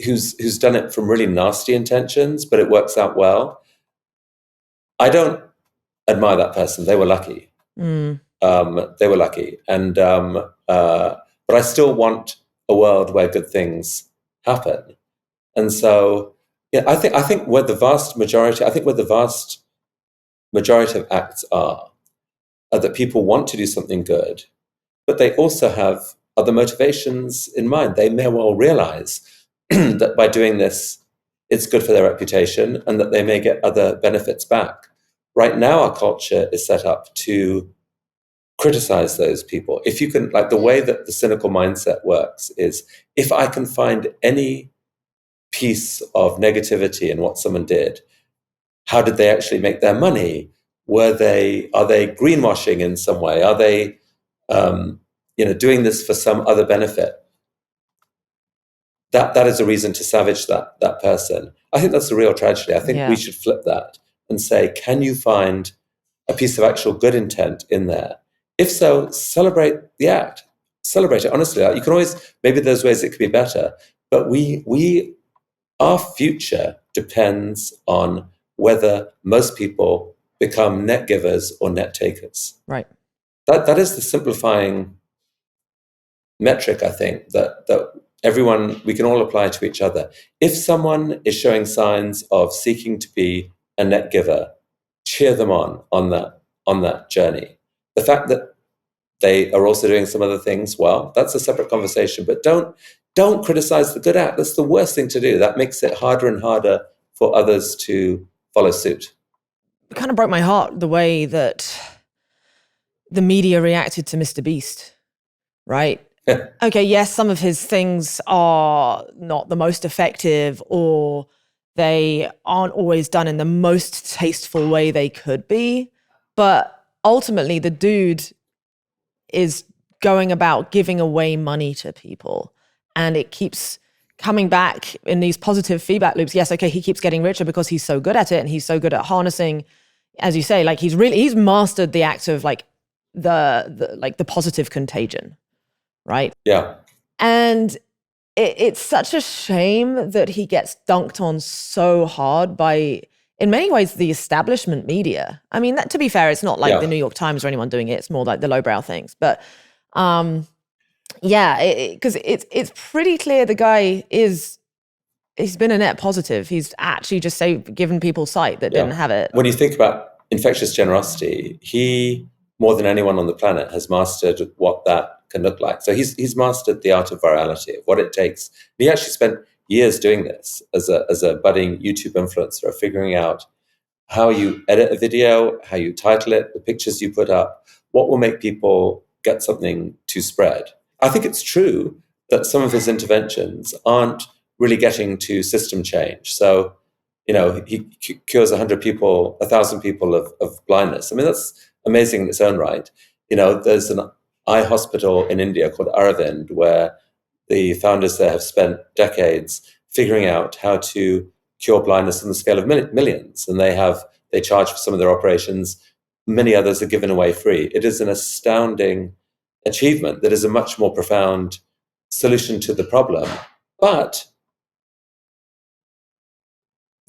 who's done it from really nasty intentions, but it works out well, I don't admire that person. They were lucky. They were lucky. But I still want a world where good things happen. And so, yeah, I think where the vast majority of acts are that people want to do something good, but they also have other motivations in mind. They may well realize that by doing this, it's good for their reputation and that they may get other benefits back. Right now, our culture is set up to criticize those people. If you can, like, the way that the cynical mindset works is, if I can find any piece of negativity in what someone did, how did they actually make their money? Are they greenwashing in some way? Are they doing this for some other benefit? That is a reason to savage that person. I think that's the real tragedy. I think we should flip that and say, can you find a piece of actual good intent in there? If so, celebrate the act. Celebrate it, honestly. You can always, maybe there's ways it could be better, but our future depends on whether most people become net givers or net takers. Right. That is the simplifying metric, I think, that everyone, we can all apply to each other. If someone is showing signs of seeking to be a net giver, cheer them on that journey. The fact that they are also doing some other things, well, that's a separate conversation. But don't criticize the good act. That's the worst thing to do. That makes it harder and harder for others to follow suit. It kind of broke my heart the way that the media reacted to Mr. Beast, right? Okay, yes, some of his things are not the most effective, or they aren't always done in the most tasteful way they could be. But ultimately, the dude is going about giving away money to people, and it keeps coming back in these positive feedback loops. Yes, okay, he keeps getting richer because he's so good at it, and he's so good at harnessing, as you say, like he's mastered the act of like the positive contagion, right? Yeah. And it's such a shame that he gets dunked on so hard by, in many ways, the establishment media. I mean, to be fair, it's not like the New York Times or anyone doing it. It's more like the lowbrow things. But because it's pretty clear the guy he's been a net positive. He's actually just given people sight that didn't have it. When you think about infectious generosity, he, more than anyone on the planet, has mastered what that can look like. So he's mastered the art of virality, of what it takes. He actually spent years doing this as a budding YouTube influencer, figuring out how you edit a video, how you title it, the pictures you put up, what will make people get something to spread. I think it's true that some of his interventions aren't really getting to system change. So, he cures 1,000 people of blindness. I mean, that's amazing in its own right. There's an eye hospital in India called Aravind, where the founders there have spent decades figuring out how to cure blindness on the scale of millions. And they charge for some of their operations. Many others are given away free. It is an astounding achievement that is a much more profound solution to the problem. But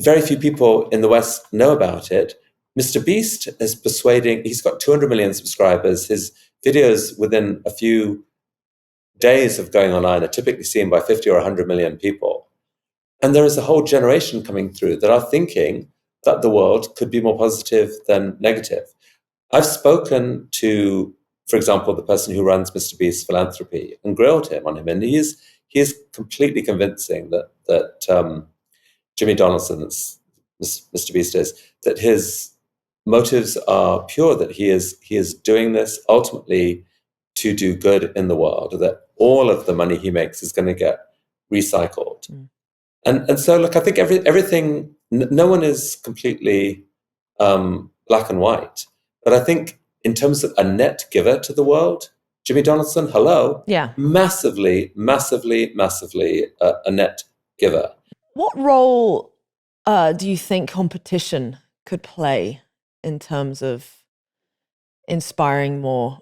very few people in the West know about it. Mr. Beast is he's got 200 million subscribers. His videos within a few days of going online are typically seen by 50 or 100 million people. And there is a whole generation coming through that are thinking that the world could be more positive than negative. I've spoken to, for example, the person who runs Mr. Beast's philanthropy and grilled him on him. And he is completely convincing that Jimmy Donaldson, Mr. Beast is, that his motives are pure, that he is doing this ultimately to do good in the world, that all of the money he makes is going to get recycled. And so, look, I think everything, no one is completely black and white. But I think in terms of a net giver to the world, Jimmy Donaldson, hello, yeah, massively, massively, massively a net giver. What role do you think competition could play in terms of inspiring more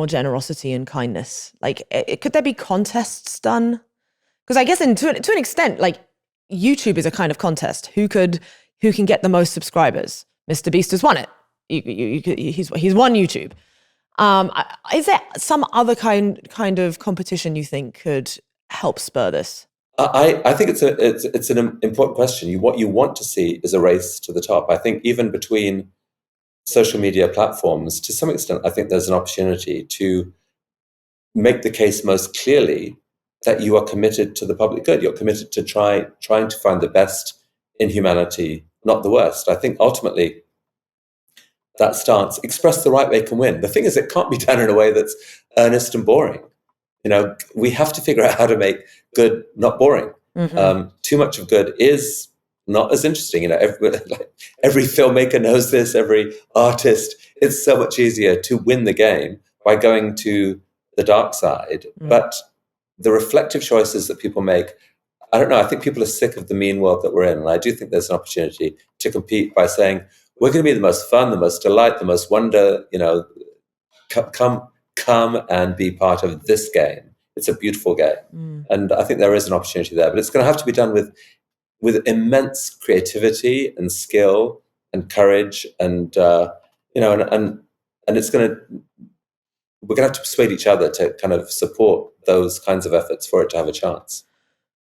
generosity and kindness? Like, could there be contests done? Because I guess to an extent, like, YouTube is a kind of contest. Who can get the most subscribers? Mr. Beast has won it. He's won YouTube. Is there some other kind of competition you think could help spur this? I think it's an important question. What you want to see is a race to the top. I think even between social media platforms, to some extent, I think there's an opportunity to make the case most clearly that you are committed to the public good. You're committed to trying to find the best in humanity, not the worst. I think ultimately that stance, expressed the right way, can win. The thing is, it can't be done in a way that's earnest and boring. We have to figure out how to make good not boring. Mm-hmm. Too much of good is not as interesting. Every filmmaker knows this, every artist. It's so much easier to win the game by going to the dark side. Mm. But the reflective choices that people make, I don't know, I think people are sick of the mean world that we're in. And I do think there's an opportunity to compete by saying, we're going to be the most fun, the most delight, the most wonder, come and be part of this game. It's a beautiful game. Mm. And I think there is an opportunity there, but it's going to have to be done with immense creativity and skill and courage. And, and it's going to, we're going to have to persuade each other to kind of support those kinds of efforts for it to have a chance.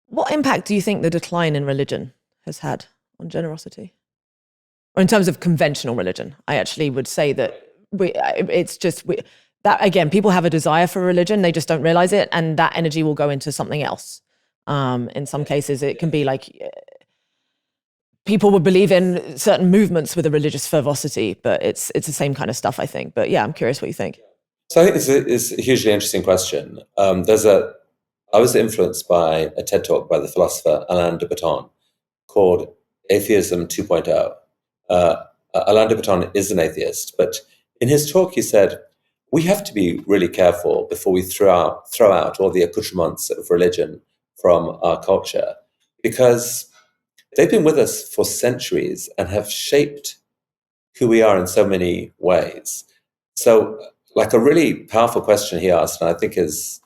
What impact do you think the decline in religion has had on generosity? Or in terms of conventional religion? I actually would say that that again, people have a desire for religion, they just don't realize it, and that energy will go into something else. In some cases, it can be like people would believe in certain movements with a religious fervocity, but it's the same kind of stuff, I think. But yeah, I'm curious what you think. So I think it's a hugely interesting question. I was influenced by a TED talk by the philosopher Alain de Botton called Atheism 2.0. Alain de Botton is an atheist, but in his talk he said, we have to be really careful before we throw out all the accoutrements of religion from our culture, because they've been with us for centuries and have shaped who we are in so many ways. So, like, a really powerful question he asked, and I think is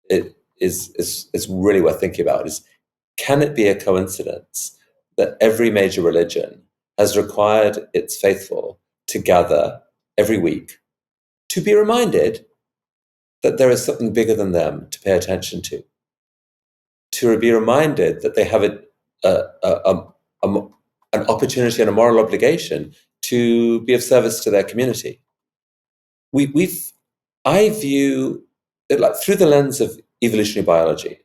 really worth thinking about, is, can it be a coincidence that every major religion has required its faithful to gather every week to be reminded that there is something bigger than them to pay attention to be reminded that they have an opportunity and a moral obligation to be of service to their community? I view it like through the lens of evolutionary biology.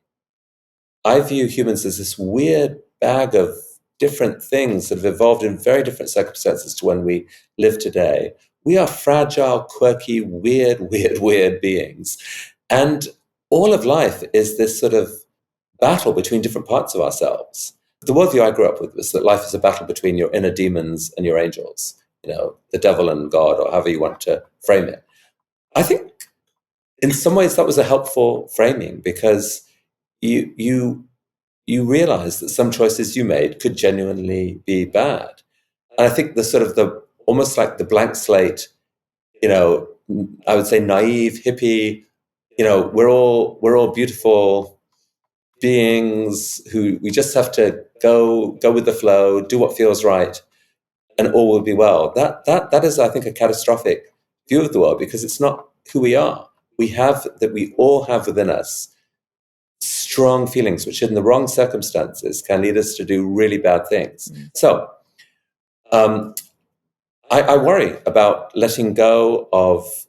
I view humans as this weird bag of different things that have evolved in very different circumstances to when we live today. We are fragile, quirky, weird beings. And all of life is this sort of battle between different parts of ourselves. The worldview I grew up with was that life is a battle between your inner demons and your angels, the devil and God, or however you want to frame it. I think in some ways that was a helpful framing, because you realize that some choices you made could genuinely be bad. And I think almost like the blank slate, I would say naive, hippie, we're all beautiful beings who we just have to go with the flow, do what feels right, and all will be well. That is, I think, a catastrophic view of the world, because it's not who we are. We all have within us strong feelings, which in the wrong circumstances can lead us to do really bad things. Mm. So I worry about letting go of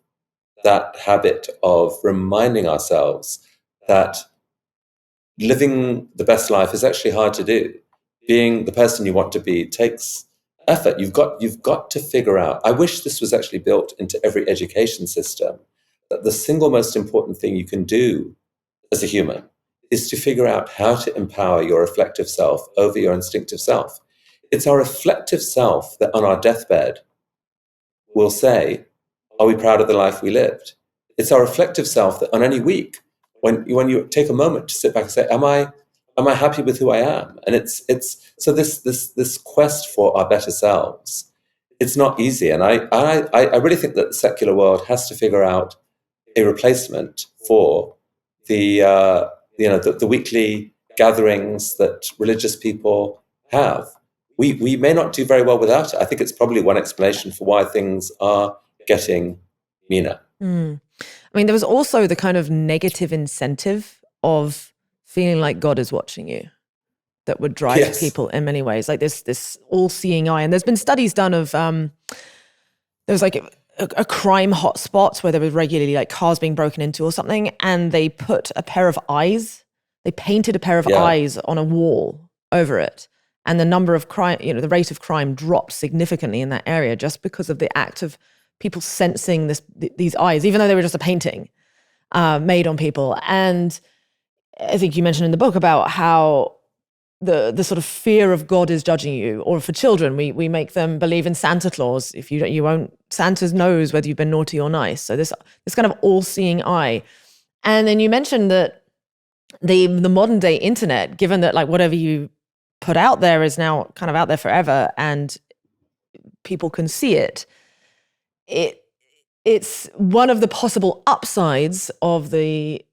that habit of reminding ourselves that living the best life is actually hard to do. Being the person you want to be takes effort. You've got to figure out. I wish this was actually built into every education system, that the single most important thing you can do as a human is to figure out how to empower your reflective self over your instinctive self. It's our reflective self that on our deathbed will say, are we proud of the life we lived? It's our reflective self that on any week, when you take a moment to sit back and say, am I am I happy with who I am? And it's so this quest for our better selves. It's not easy, and I really think that the secular world has to figure out a replacement for the the weekly gatherings that religious people have. We may not do very well without it. I think it's probably one explanation for why things are getting meaner. I mean, there was also the kind of negative incentive of feeling like God is watching you that would drive Yes. people in many ways, like this all-seeing eye. And there's been studies done of there was like a crime hotspot where there was regularly like cars being broken into or something, and they put a pair of eyes, they painted a pair of eyes on a wall over it, and the number of crime, the rate of crime dropped significantly in that area just because of the act of people sensing these eyes, even though they were just a painting made on people. And I think you mentioned in the book about how the sort of fear of God is judging you, or for children, we make them believe in Santa Claus. If you won't, Santa knows whether you've been naughty or nice. So this kind of all-seeing eye. And then you mentioned that the modern day internet, given that like whatever you put out there is now kind of out there forever and people can see it, it's one of the possible upsides of the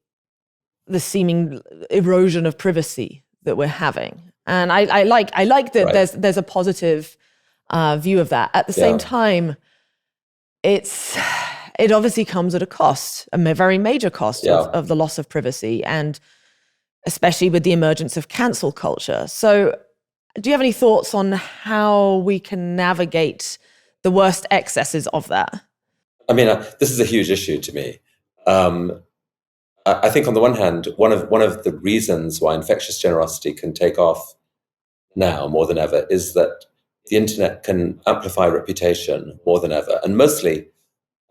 seeming erosion of privacy that we're having. And I like that right. there's a positive view of that. At the same time, it obviously comes at a cost, a very major cost of the loss of privacy, and especially with the emergence of cancel culture. So do you have any thoughts on how we can navigate the worst excesses of that? I mean, this is a huge issue to me. I think on the one hand, one of the reasons why infectious generosity can take off now more than ever is that the internet can amplify reputation more than ever. And mostly,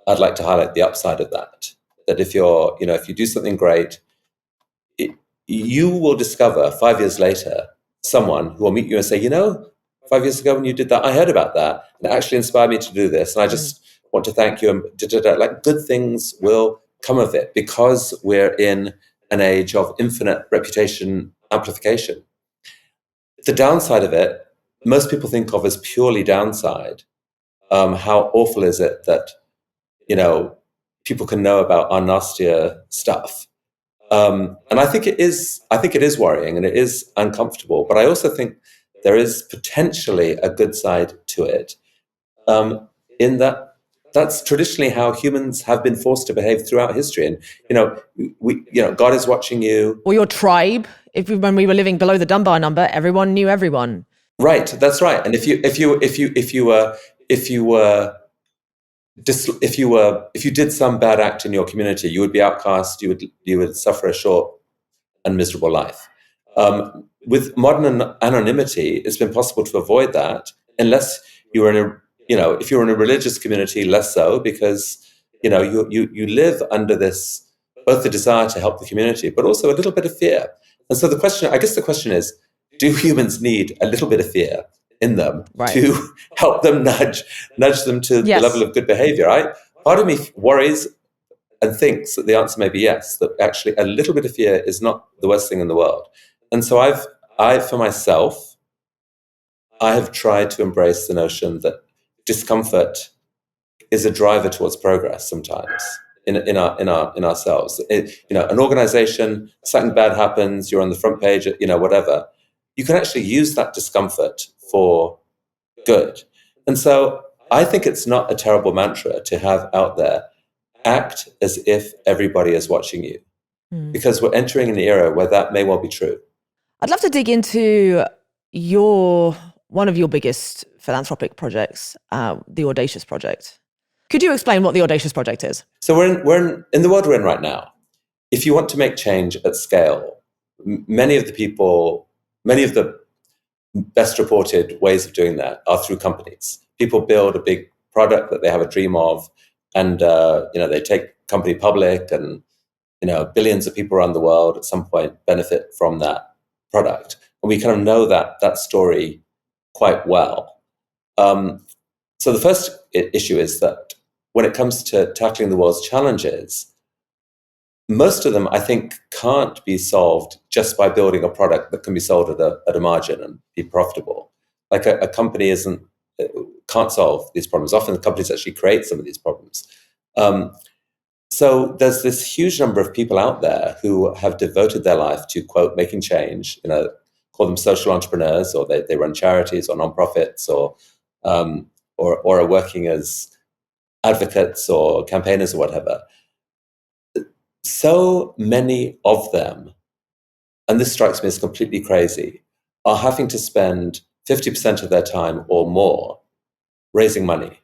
I'd like to highlight the upside of that. That if you do something great, you will discover 5 years later someone who will meet you and say, 5 years ago when you did that, I heard about that, and it actually inspired me to do this, and I just want to thank you. And like good things will come of it because we're in an age of infinite reputation amplification. The downside of it, most people think of as purely downside. How awful is it that people can know about our nastier stuff? And I think it is worrying and it is uncomfortable. But I also think there is potentially a good side to it, in that that's traditionally how humans have been forced to behave throughout history. And God is watching you. Or your tribe. When we were living below the Dunbar number, everyone knew everyone. Right, that's right. And if you did some bad act in your community, you would be outcast. You would suffer a short and miserable life. With modern anonymity, it's been possible to avoid that, unless you were in a if you're in a religious community, less so, because you live under this, both the desire to help the community, but also a little bit of fear. And so the question is, do humans need a little bit of fear in them to help them nudge them to the level of good behavior? Part of me worries and thinks that the answer may be yes, that actually a little bit of fear is not the worst thing in the world. And so I for myself, I have tried to embrace the notion that discomfort is a driver towards progress sometimes in ourselves. An organization, something bad happens, you're on the front page, whatever. You can actually use that discomfort for good. And so I think it's not a terrible mantra to have out there, act as if everybody is watching you, because we're entering an era where that may well be true. I'd love to dig into one of your biggest philanthropic projects, the Audacious Project. Could you explain what the Audacious Project is? So we're in the world we're in right now. If you want to make change at scale, many of the best reported ways of doing that are through companies. People build a big product that they have a dream of, and they take company public, and billions of people around the world at some point benefit from that product. And we kind of know that story quite well. So the first issue is that when it comes to tackling the world's challenges, most of them, I think, can't be solved just by building a product that can be sold at a margin and be profitable. Like a company can't solve these problems. Often the companies actually create some of these problems. So there's this huge number of people out there who have devoted their life to, quote, making change, call them social entrepreneurs, or they run charities or nonprofits, or are working as advocates or campaigners or whatever. So many of them, and this strikes me as completely crazy, are having to spend 50% of their time or more raising money.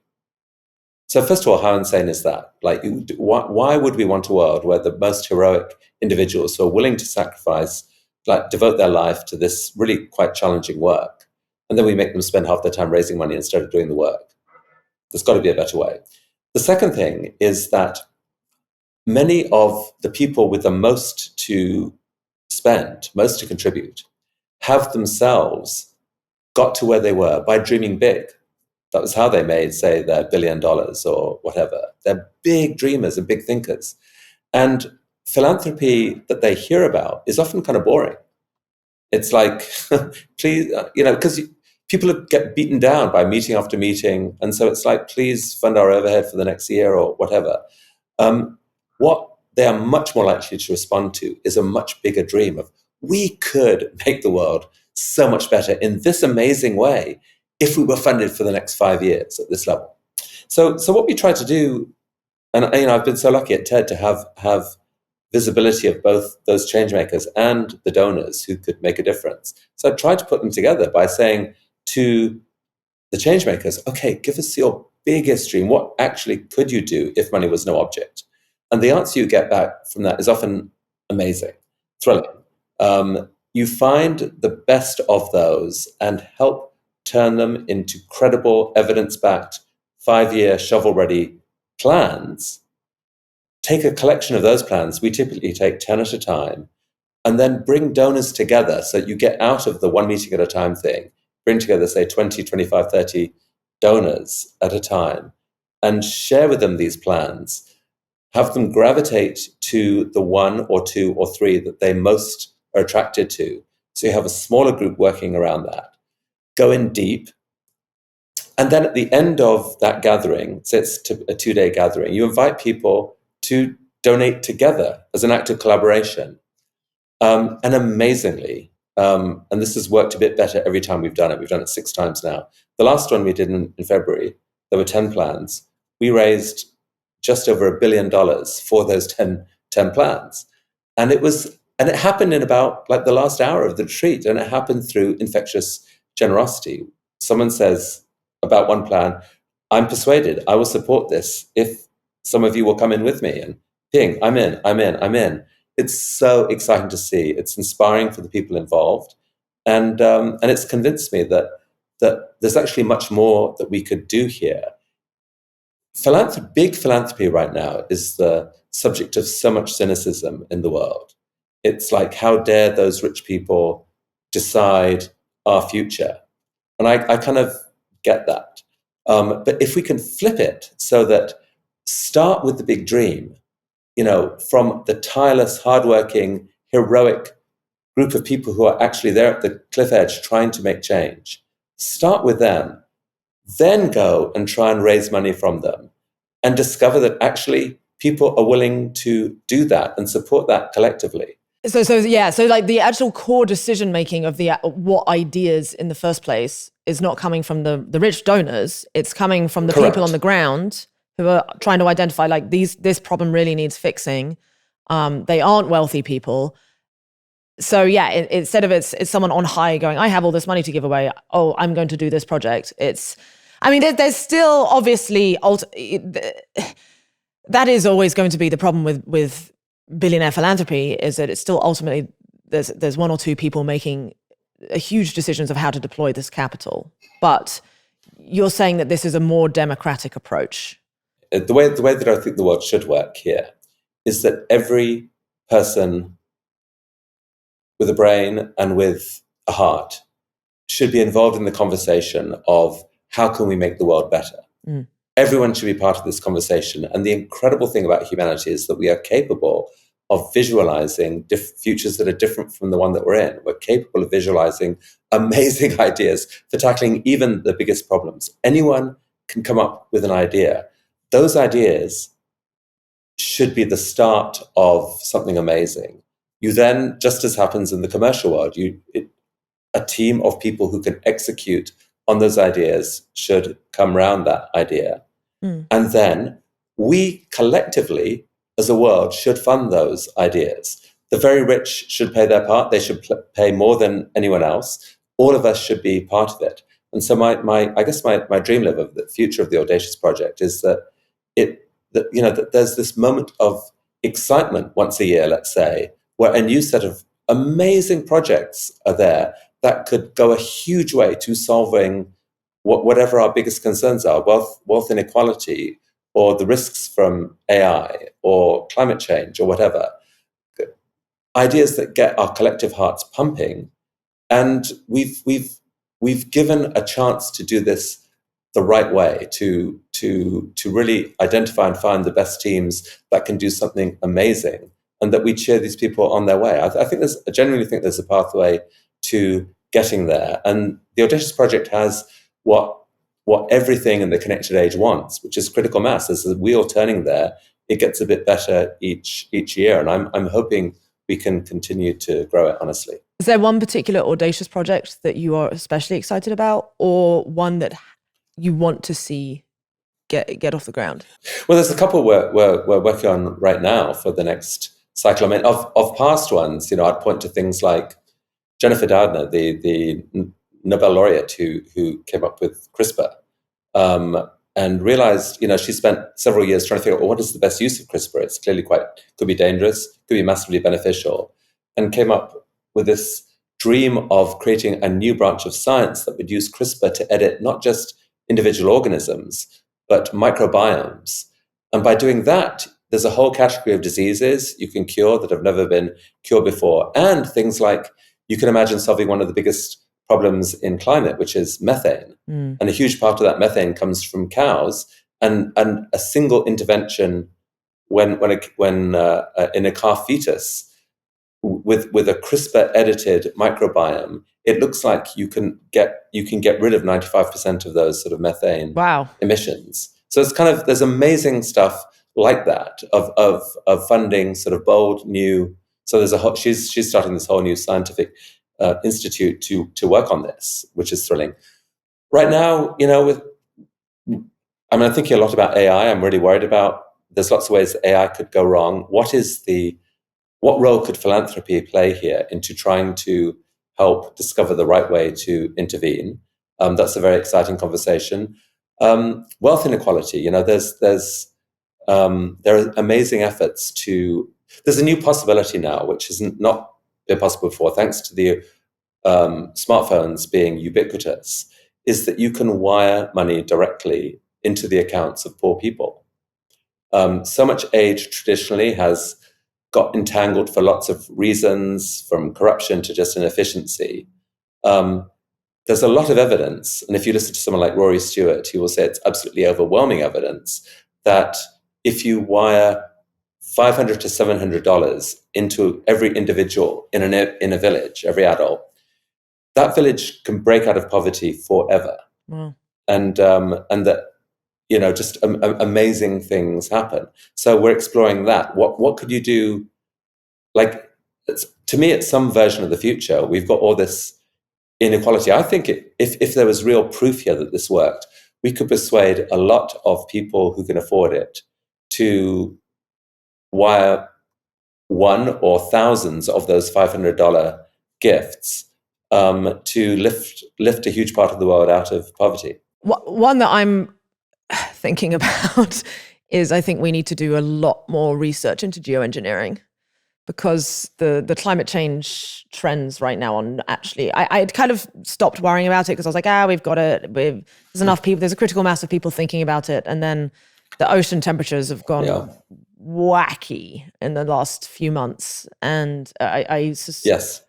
So first of all, how insane is that? Like, why would we want a world where the most heroic individuals who are willing to sacrifice, like devote their life to this really quite challenging work, and then we make them spend half their time raising money instead of doing the work? There's got to be a better way. The second thing is that many of the people with the most to spend, most to contribute, have themselves got to where they were by dreaming big. That was how they made, say, their $1 billion or whatever. They're big dreamers and big thinkers. And philanthropy that they hear about is often kind of boring. It's like, please, because people get beaten down by meeting after meeting. And so it's like, please fund our overhead for the next year or whatever. What they are much more likely to respond to is a much bigger dream of, we could make the world so much better in this amazing way if we were funded for the next 5 years at this level. So what we try to do, and I've been so lucky at TED to have visibility of both those change makers and the donors who could make a difference. So I tried to put them together by saying to the change makers, okay, give us your biggest dream. What actually could you do if money was no object? And the answer you get back from that is often amazing, thrilling. You find the best of those and help turn them into credible, evidence-backed, 5-year, shovel-ready plans. Take a collection of those plans, we typically take 10 at a time, and then bring donors together so you get out of the one meeting at a time thing, bring together, say, 20, 25, 30 donors at a time, and share with them these plans. Have them gravitate to the one or two or three that they most are attracted to. So you have a smaller group working around that. Go in deep. And then at the end of that gathering, say it's a 2-day gathering, you invite people to donate together as an act of collaboration. And amazingly, and this has worked a bit better every time we've done it 6 times now. The last one we did in February, there were 10 plans. We raised just over $1 billion for those 10 plans. And it happened in about like the last hour of the retreat, and it happened through infectious generosity. Someone says about one plan, I'm persuaded, I will support this if some of you will come in with me. And ping, I'm in. It's so exciting to see. It's inspiring for the people involved. And it's convinced me that there's actually much more that we could do here. Big philanthropy right now is the subject of so much cynicism in the world. It's like, how dare those rich people decide our future? And I kind of get that. But if we can flip it so that start with the big dream, from the tireless, hardworking, heroic group of people who are actually there at the cliff edge trying to make change, start with them, then go and try and raise money from them and discover that actually people are willing to do that and support that collectively. So like the actual core decision making of what ideas in the first place is not coming from the rich donors. It's coming from the Correct. people on the ground who are trying to identify like this problem really needs fixing. They aren't wealthy people. So yeah, instead of it's someone on high going, I have all this money to give away. Oh, I'm going to do this project. There's still obviously that is always going to be the problem with billionaire philanthropy, is that it's still ultimately there's one or two people making huge decisions of how to deploy this capital. But you're saying that this is a more democratic approach. The way that I think the world should work here is that every person with a brain and with a heart should be involved in the conversation of how can we make the world better. Everyone should be part of this conversation. And the incredible thing about humanity is that we are capable of visualizing futures that are different from the one that we're in. We're capable of visualizing amazing ideas for tackling even the biggest problems. Anyone can come up with an idea. Those ideas should be the start of something amazing. You then, just as happens in the commercial world, a team of people who can execute on those ideas should come around that idea. And then we collectively, as a world, should fund those ideas. The very rich should pay their part. They should pay more than anyone else. All of us should be part of it. And so I guess my dream live of the future of the Audacious Project is that that there's this moment of excitement once a year, let's say, where a new set of amazing projects are there that could go a huge way to solving whatever our biggest concerns are, wealth inequality, or the risks from AI, or climate change, or whatever. Ideas that get our collective hearts pumping. And we've given a chance to do this the right way, to really identify and find the best teams that can do something amazing, and that we cheer these people on their way. I genuinely think there's a pathway to getting there. And the Audacious Project has what everything in the connected age wants, which is critical mass. There's a wheel turning there. It gets a bit better each year, and I'm hoping we can continue to grow it, honestly. Is there one particular Audacious project that you are especially excited about, or one that you want to see get off the ground? Well, there's a couple we're working on right now for the next cycle. I mean, of past ones, I'd point to things like Jennifer Doudna, the Nobel laureate who came up with CRISPR, and realized, she spent several years trying to figure out, well, what is the best use of CRISPR? It's clearly could be dangerous, could be massively beneficial, and came up with this dream of creating a new branch of science that would use CRISPR to edit not just individual organisms, but microbiomes. And by doing that, there's a whole category of diseases you can cure that have never been cured before. And things like, you can imagine solving one of the biggest problems in climate, which is methane. And a huge part of that methane comes from cows. And a single intervention when in a calf fetus with a CRISPR edited microbiome, it looks like you can get rid of 95% of those sort of methane emissions. So it's there's amazing stuff like that of funding sort of bold new. So there's she's starting this whole new scientific institute to work on this, which is thrilling. Right now, I'm thinking a lot about AI. I'm really worried about. There's lots of ways that AI could go wrong. What role could philanthropy play here into trying to help discover the right way to intervene? That's a very exciting conversation. Wealth inequality. There are amazing efforts to. There's a new possibility now, which has not been possible before, thanks to the smartphones being ubiquitous, is that you can wire money directly into the accounts of poor people. So much aid traditionally has got entangled for lots of reasons, from corruption to just inefficiency. There's a lot of evidence, and if you listen to someone like Rory Stewart, he will say it's absolutely overwhelming evidence that if you wire $500 to $700 into every individual in a village, every adult, that village can break out of poverty forever. Wow. And that just amazing things happen. So we're exploring that. What could you do? Like, to me, it's some version of the future. We've got all this inequality. I think if there was real proof here that this worked, we could persuade a lot of people who can afford it to wire one or thousands of those $500 gifts to lift a huge part of the world out of poverty. One that I'm thinking about is, I think we need to do a lot more research into geoengineering, because the climate change trends right now on I had kind of stopped worrying about it because I was like, we've got it. There's enough people. There's a critical mass of people thinking about it. And then the ocean temperatures have gone wacky in the last few months. And I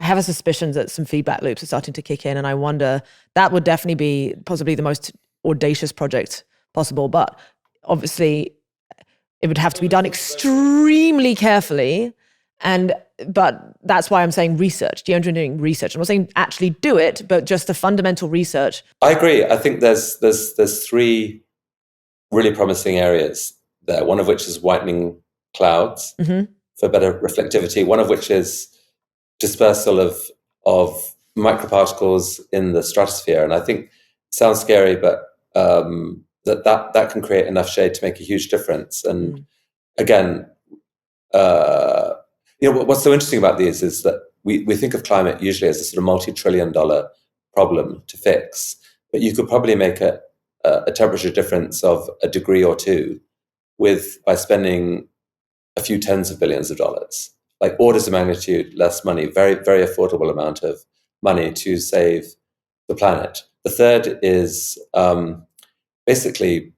have a suspicion that some feedback loops are starting to kick in. And I wonder, that would definitely be possibly the most audacious project possible. But obviously, it would have to be done extremely carefully. But that's why I'm saying research, geoengineering research. I'm not saying actually do it, but just the fundamental research. I agree. I think there's three really promising areas there. One of which is whitening clouds for better reflectivity. One of which is dispersal of microparticles in the stratosphere. And I think it sounds scary, but that can create enough shade to make a huge difference. And again, what's so interesting about these is that we think of climate usually as a sort of multi-trillion-dollar problem to fix, but you could probably make a temperature difference of a degree or two by spending a few tens of billions of dollars, like orders of magnitude less money, very, very affordable amount of money to save the planet. The third is basically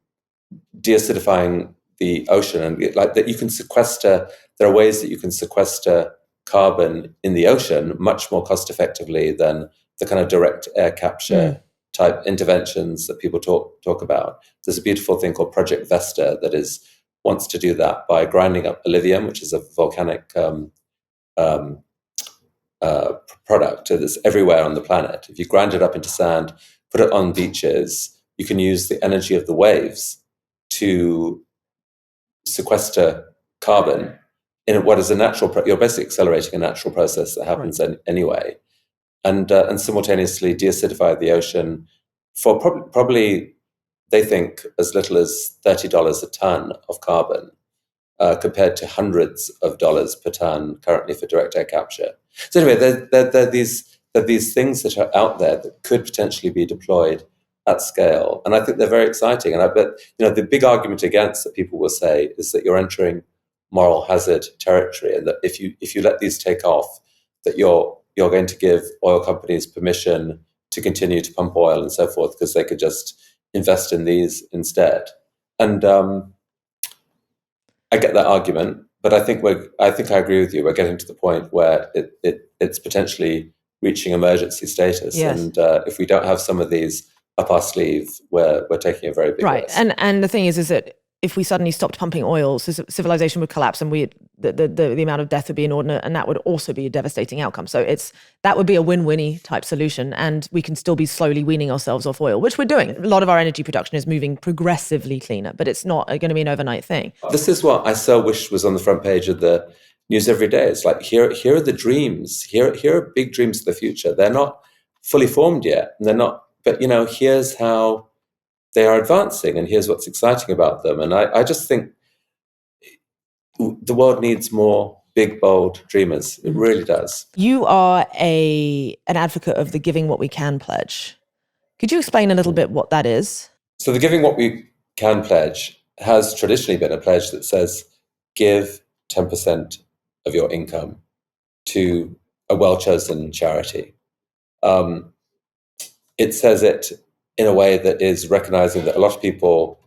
deacidifying the ocean, and like that you can sequester. There are ways that you can sequester carbon in the ocean much more cost effectively than the kind of direct air capture type interventions that people talk about. There's a beautiful thing called Project Vesta that wants to do that by grinding up alluvium, which is a volcanic product that's everywhere on the planet. If you grind it up into sand, put it on beaches, you can use the energy of the waves to sequester carbon in what is a natural. You're basically accelerating a natural process that happens anyway, and simultaneously deacidify the ocean for probably they think as little as $30 a ton of carbon, compared to hundreds of dollars per ton currently for direct air capture. So anyway, there are these things that are out there that could potentially be deployed at scale, and I think they're very exciting. And I bet the big argument against that people will say is that you're entering moral hazard territory, and that if you let these take off, that you're going to give oil companies permission to continue to pump oil and so forth because they could just invest in these instead. And I get that argument, but I think I agree with you. We're getting to the point where it's potentially reaching emergency status, and if we don't have some of these up our sleeve, we're taking a very big risk. And the thing is that if we suddenly stopped pumping oil, civilization would collapse, and the amount of death would be inordinate, and that would also be a devastating outcome. So that would be a win-winny type solution, and we can still be slowly weaning ourselves off oil, which we're doing. A lot of our energy production is moving progressively cleaner, but it's not going to be an overnight thing. This is what I so wish was on the front page of the news every day. It's like, here are the dreams. Here are big dreams for the future. They're not fully formed yet, and they're not. But here's how they are advancing, and here's what's exciting about them. And I just think the world needs more big, bold dreamers. It really does. You are an advocate of the Giving What We Can pledge. Could you explain a little bit what that is? So the Giving What We Can pledge has traditionally been a pledge that says, give 10% of your income to a well-chosen charity. It says it in a way that is recognizing that a lot of people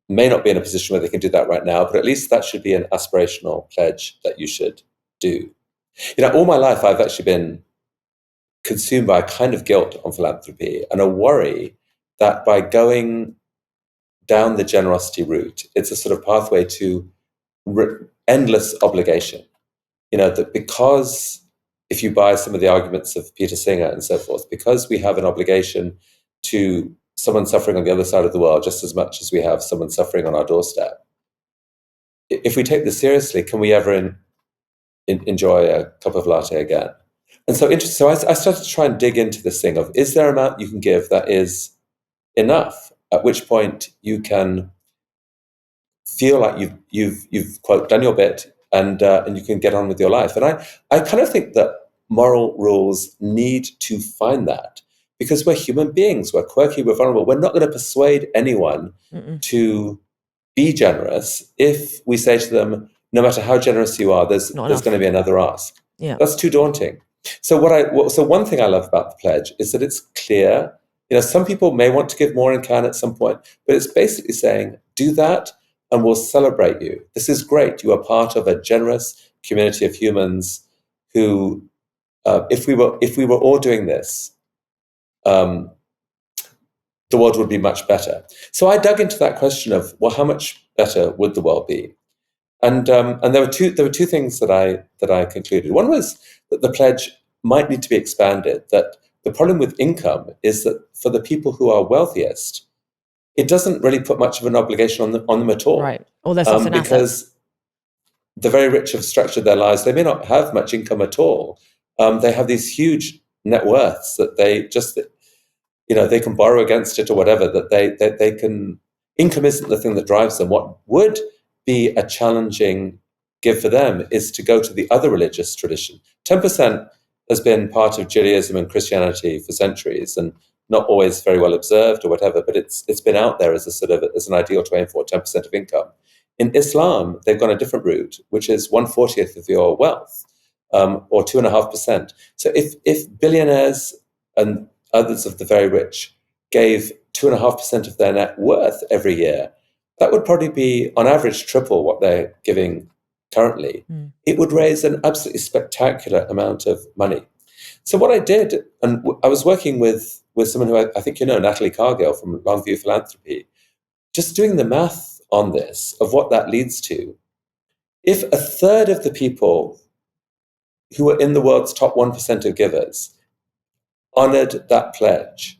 may not be in a position where they can do that right now, but at least that should be an aspirational pledge that you should do. All my life, I've actually been consumed by a kind of guilt on philanthropy and a worry that by going down the generosity route, it's a sort of pathway to endless obligation. That because if you buy some of the arguments of Peter Singer and so forth, because we have an obligation to someone suffering on the other side of the world just as much as we have someone suffering on our doorstep. If we take this seriously, can we ever enjoy a cup of latte again? And so I started to try and dig into this thing of, is there an amount you can give that is enough, at which point you can feel like you've quote done your bit and you can get on with your life. And I kind of think that moral rules need to find that, because we're human beings, we're quirky, we're vulnerable. We're not going to persuade anyone to be generous if we say to them, no matter how generous you are, there's going to be another ask. Yeah. That's too daunting. So one thing I love about the pledge is that it's clear. Some people may want to give more and can at some point, but it's basically saying, do that and we'll celebrate you. This is great. You are part of a generous community of humans who, if we were all doing this, the world would be much better. So I dug into that question of, well, how much better would the world be? And there were two things that I concluded. One was that the pledge might need to be expanded. That the problem with income is that for the people who are wealthiest, it doesn't really put much of an obligation on them at all. Right. All their stuff's in assets. Because the very rich have structured their lives. They may not have much income at all. They have these huge net worths that they just, they can borrow against it or whatever, that they can. Income isn't the thing that drives them. What would be a challenging give for them is to go to the other religious tradition. 10% has been part of Judaism and Christianity for centuries, and not always very well observed or whatever, but it's been out there as a sort of as an ideal to aim for, 10% of income. In Islam, they've gone a different route, which is 1/40 of your wealth, or 2.5%. So if billionaires and others of the very rich gave 2.5% of their net worth every year, that would probably be, on average, triple what they're giving currently. It would raise an absolutely spectacular amount of money. So what I did, and I was working with someone who I think you know, Natalie Cargill from Longview Philanthropy, just doing the math on this, of what that leads to. If a third of the people who are in the world's top 1% of givers honored that pledge,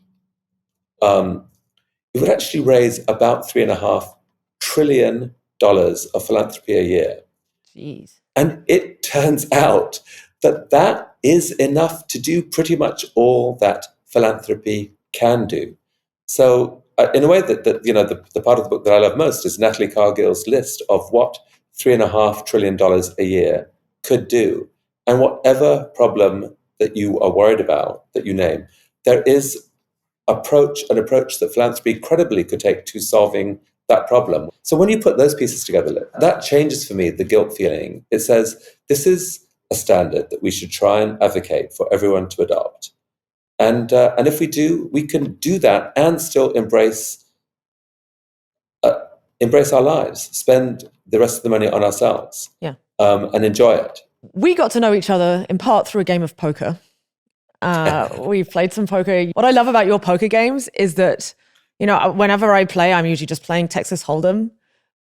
it would actually raise about $3.5 trillion of philanthropy a year. Jeez. And it turns out that is enough to do pretty much all that philanthropy can do. So in a way that the part of the book that I love most is Natalie Cargill's list of what $3.5 trillion a year could do. And whatever problem that you are worried about, that you name, there is an approach that philanthropy credibly could take to solving that problem. So when you put those pieces together, that changes for me the guilt feeling. It says this is a standard that we should try and advocate for everyone to adopt. And if we do, we can do that and still embrace our lives, spend the rest of the money on ourselves, and enjoy it. We got to know each other in part through a game of poker. We played some poker. What I love about your poker games is that, whenever I play, I'm usually just playing Texas Hold'em.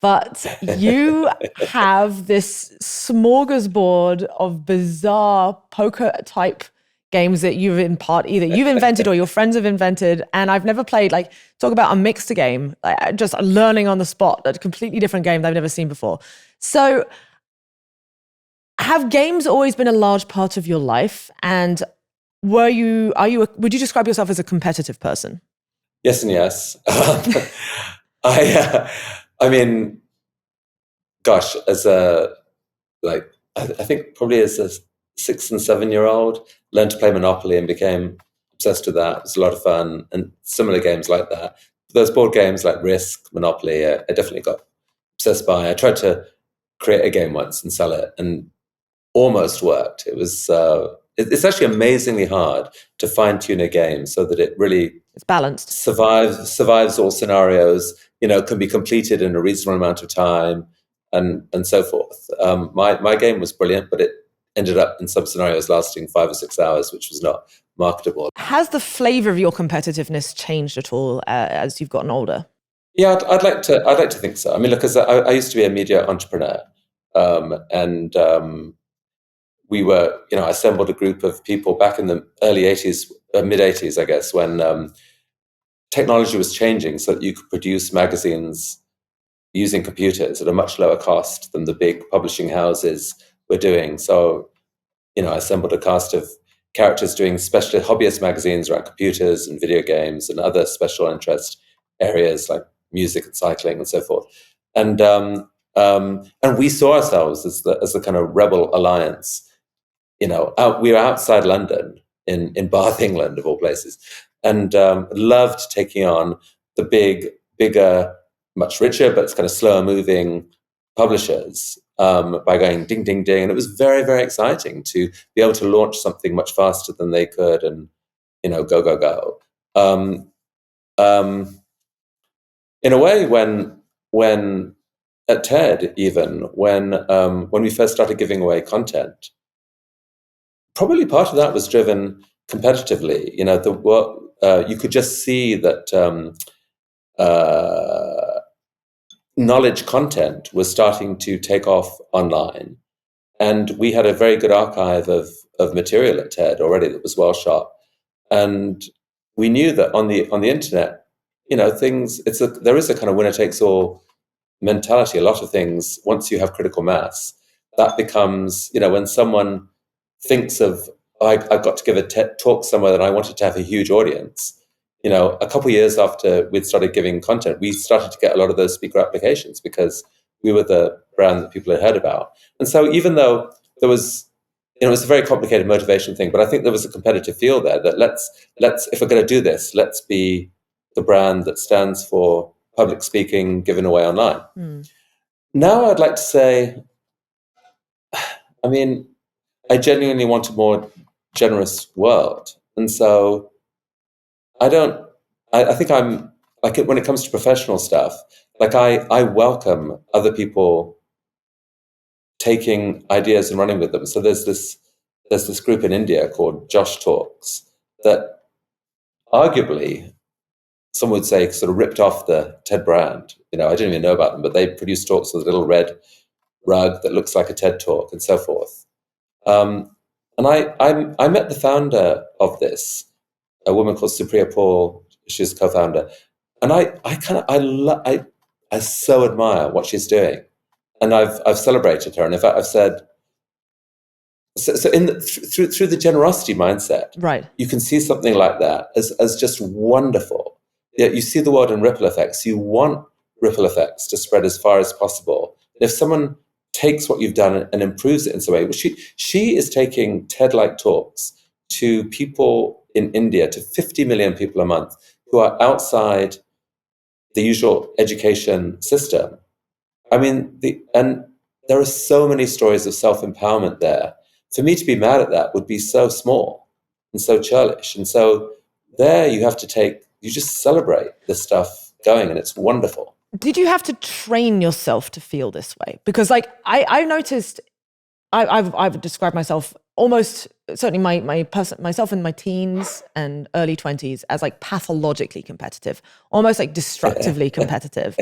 But you have this smorgasbord of bizarre poker type games that you've either you've invented or your friends have invented. And I've never played, talk about a mixed game, just learning on the spot, a completely different game that I've never seen before. So have games always been a large part of your life? And would you describe yourself as a competitive person? Yes and yes. I mean, gosh, I think probably as a 6 and 7-year-old, learned to play Monopoly and became obsessed with that. It was a lot of fun, and similar games like that. Those board games like Risk, Monopoly, I definitely got obsessed by. I tried to create a game once and sell it, and almost worked. It was it's actually amazingly hard to fine-tune a game so that it really it's balanced, survives all scenarios, can be completed in a reasonable amount of time, and so forth. My game was brilliant, but it ended up in some scenarios lasting 5 or 6 hours, which was not marketable. Has the flavor of your competitiveness changed at all as you've gotten older? Yeah, I'd like to think so. I mean, look, because I used to be a media entrepreneur, and we were, I assembled a group of people back in the early 80s, mid 80s, I guess, when technology was changing so that you could produce magazines using computers at a much lower cost than the big publishing houses were doing. So, I assembled a cast of characters doing special hobbyist magazines around computers and video games and other special interest areas like music and cycling and so forth. And we saw ourselves as the kind of rebel alliance. We were outside London in Bath, England, of all places, and loved taking on the bigger, much richer, but kind of slower moving publishers by going ding, ding, ding. And it was very, very exciting to be able to launch something much faster than they could and, go, go, go. In a way, when at TED, even when we first started giving away content, probably part of that was driven competitively. You could just see that knowledge content was starting to take off online. And we had a very good archive of material at TED already that was well shot. And we knew that on the internet, there is a kind of winner takes all mentality. A lot of things, once you have critical mass, that becomes, when someone thinks of, I've got to give a TED talk somewhere that I wanted to have a huge audience. A couple of years after we'd started giving content, we started to get a lot of those speaker applications because we were the brand that people had heard about. And so even though there was, it was a very complicated motivation thing, but I think there was a competitive feel there that let's if we're going to do this, let's be the brand that stands for public speaking given away online. Now I'd like to say, I genuinely want a more generous world. And so I think I'm, like, when it comes to professional stuff, like I welcome other people taking ideas and running with them. So there's this group in India called Josh Talks that arguably some would say sort of ripped off the TED brand. I didn't even know about them, but they produce talks with a little red rug that looks like a TED talk and so forth. And I met the founder of this, a woman called Supriya Paul. She's co-founder, and I so admire what she's doing, and I've celebrated her. And in fact, I've said, so through the generosity mindset, right, you can see something like that as just wonderful. Yeah, you see the world in ripple effects. You want ripple effects to spread as far as possible. And if someone takes what you've done and improves it in some way, she is taking TED-like talks to people in India, to 50 million people a month who are outside the usual education system. And there are so many stories of self-empowerment there. For me to be mad at that would be so small and so churlish. And so there you just celebrate this stuff going, and it's wonderful. Did you have to train yourself to feel this way? Because I noticed, I've described myself almost, certainly myself in my teens and early 20s as like pathologically competitive, almost like destructively competitive.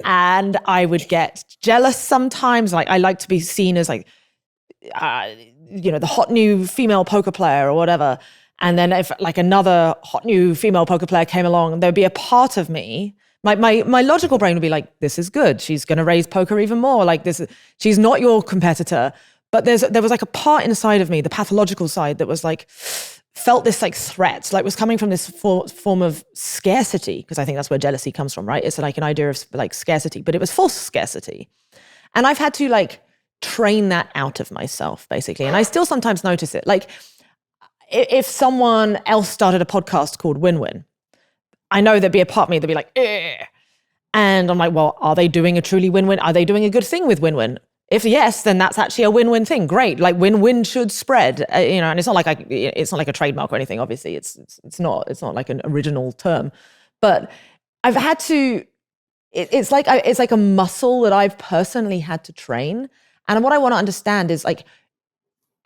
And I would get jealous sometimes. Like I like to be seen as like, the hot new female poker player or whatever. And then if like another hot new female poker player came along, there'd be a part of me, my logical brain would be like, this is good. She's going to raise poker even more. Like she's not your competitor. But there was like a part inside of me, the pathological side, that was like, felt this like threat, like was coming from this form of scarcity, because I think that's where jealousy comes from, right? It's like an idea of like scarcity, but it was false scarcity. And I've had to like train that out of myself, basically. And I still sometimes notice it. Like if someone else started a podcast called Win-Win, I know there'd be a part of me that'd be like, eh. And I'm like, well, are they doing a truly win-win? Are they doing a good thing with Win-Win? If yes, then that's actually a win-win thing. Great. Like win-win should spread, and it's not like it's not like a trademark or anything. Obviously it's not like an original term, but I've had to, it's like a muscle that I've personally had to train. And what I want to understand is, like,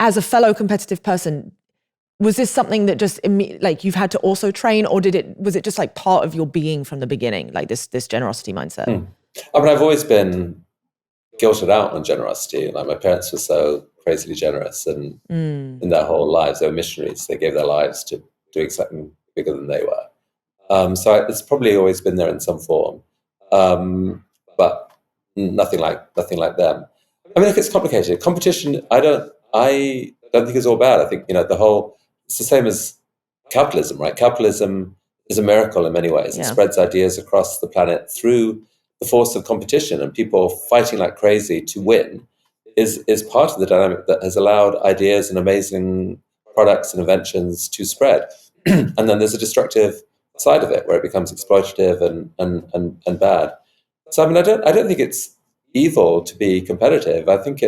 as a fellow competitive person, was this something that just like you've had to also train, or was it just like part of your being from the beginning, like this generosity mindset? I've always been guilted out on generosity. Like my parents were so crazily generous, and in their whole lives, they were missionaries. They gave their lives to doing something bigger than they were. So it's probably always been there in some form, but nothing like them. I mean, look, it's complicated. Competition, I don't think it's all bad. I think it's the same as capitalism, right? Capitalism is a miracle in many ways. Yeah. It spreads ideas across the planet through the force of competition, and people fighting like crazy to win is part of the dynamic that has allowed ideas and amazing products and inventions to spread. And then there's a destructive side of it where it becomes exploitative and bad. So I mean, I don't think it's evil to be competitive. I think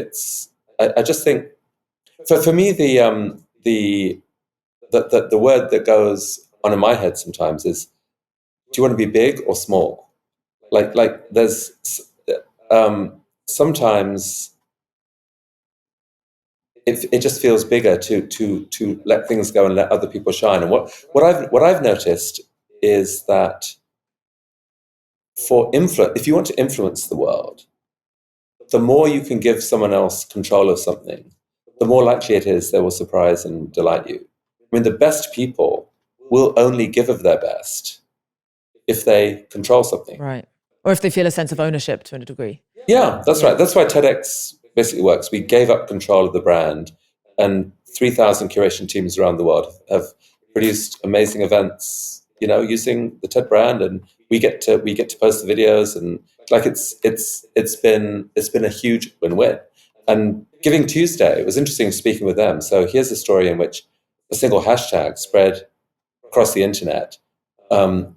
I just think for me the word that goes on in my head sometimes is, do you want to be big or small? Like there's sometimes it just feels bigger to let things go and let other people shine. And what I've noticed is that for influence, if you want to influence the world, the more you can give someone else control of something, the more likely it is they will surprise and delight you. I mean, the best people will only give of their best if they control something. Right. Or if they feel a sense of ownership to a degree. Yeah, that's right. That's why TEDx basically works. We gave up control of the brand, and 3,000 curation teams around the world have produced amazing events, using the TED brand, and we get to post the videos, and like it's been a huge win-win. And Giving Tuesday, it was interesting speaking with them. So here's a story in which a single hashtag spread across the internet, from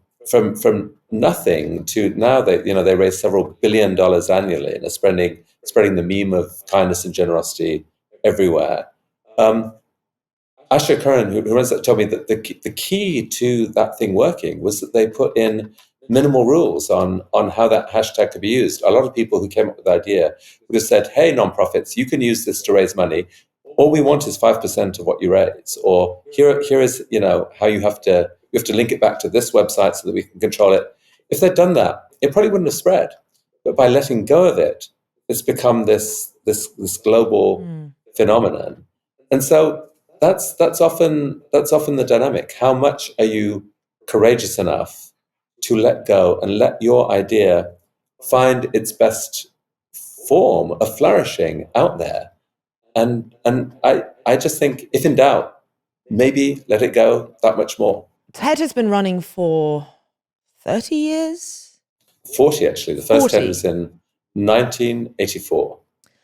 nothing to now they raise several $billion annually and are spreading the meme of kindness and generosity everywhere. Asher Curran, who runs that, told me that the key to that thing working was that they put in minimal rules on how that hashtag could be used. A lot of people who came up with the idea would have said, "Hey, nonprofits, you can use this to raise money. All we want is 5% of what you raise," or here is how you have to link it back to this website so that we can control it. If they'd done that, it probably wouldn't have spread. But by letting go of it, it's become this global phenomenon. And so that's often the dynamic. How much are you courageous enough to let go and let your idea find its best form of flourishing out there? And I just think, if in doubt, maybe let it go that much more. TED has been running for 30 years? 40, actually. The first 40. TED was in 1984,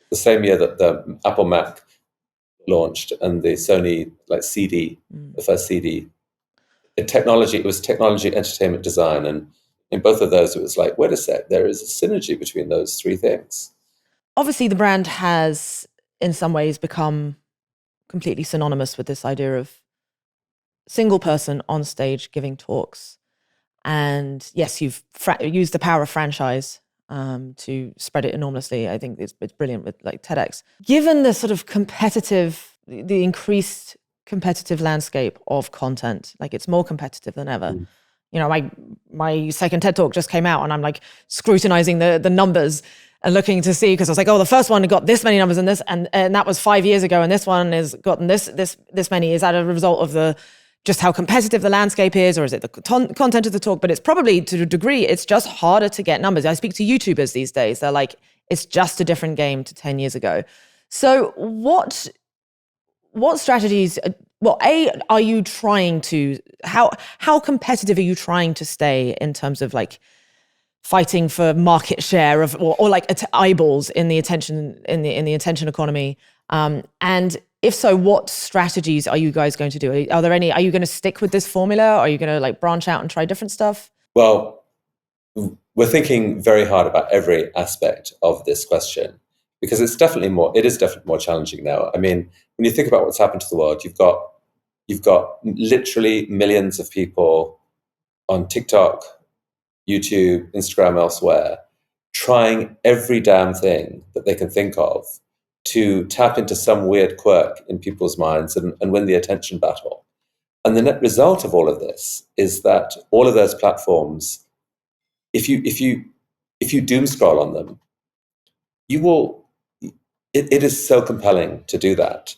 the same year that the Apple Mac launched and the Sony CD, the first CD. It was technology, entertainment, design. And in both of those, it was like, wait a sec, there is a synergy between those three things. Obviously, the brand has, in some ways, become completely synonymous with this idea of single person on stage giving talks. And yes, you've used the power of franchise to spread it enormously. I think it's brilliant with like TEDx. Given the sort of the increased competitive landscape of content, like it's more competitive than ever. My second TED Talk just came out and I'm like scrutinizing the numbers and looking to see, because I was like, oh, the first one got this many numbers and this, and that was 5 years ago, and this one has gotten this many. Is that a result of just how competitive the landscape is, or is it the content of the talk? But it's probably, to a degree, it's just harder to get numbers. I speak to YouTubers these days. They're like, it's just a different game to 10 years ago. So what strategies, are you trying to, how competitive are you trying to stay in terms of like fighting for market share or like eyeballs in the attention economy? And if so, what strategies are you guys going to do? Are you going to stick with this formula? Are you going to like branch out and try different stuff? Well, we're thinking very hard about every aspect of this question, because it is definitely more challenging now. I mean, when you think about what's happened to the world, you've got literally millions of people on TikTok, YouTube, Instagram, elsewhere, trying every damn thing that they can think of to tap into some weird quirk in people's minds and win the attention battle. And the net result of all of this is that all of those platforms, if you doom scroll on them, you will. It is so compelling to do that.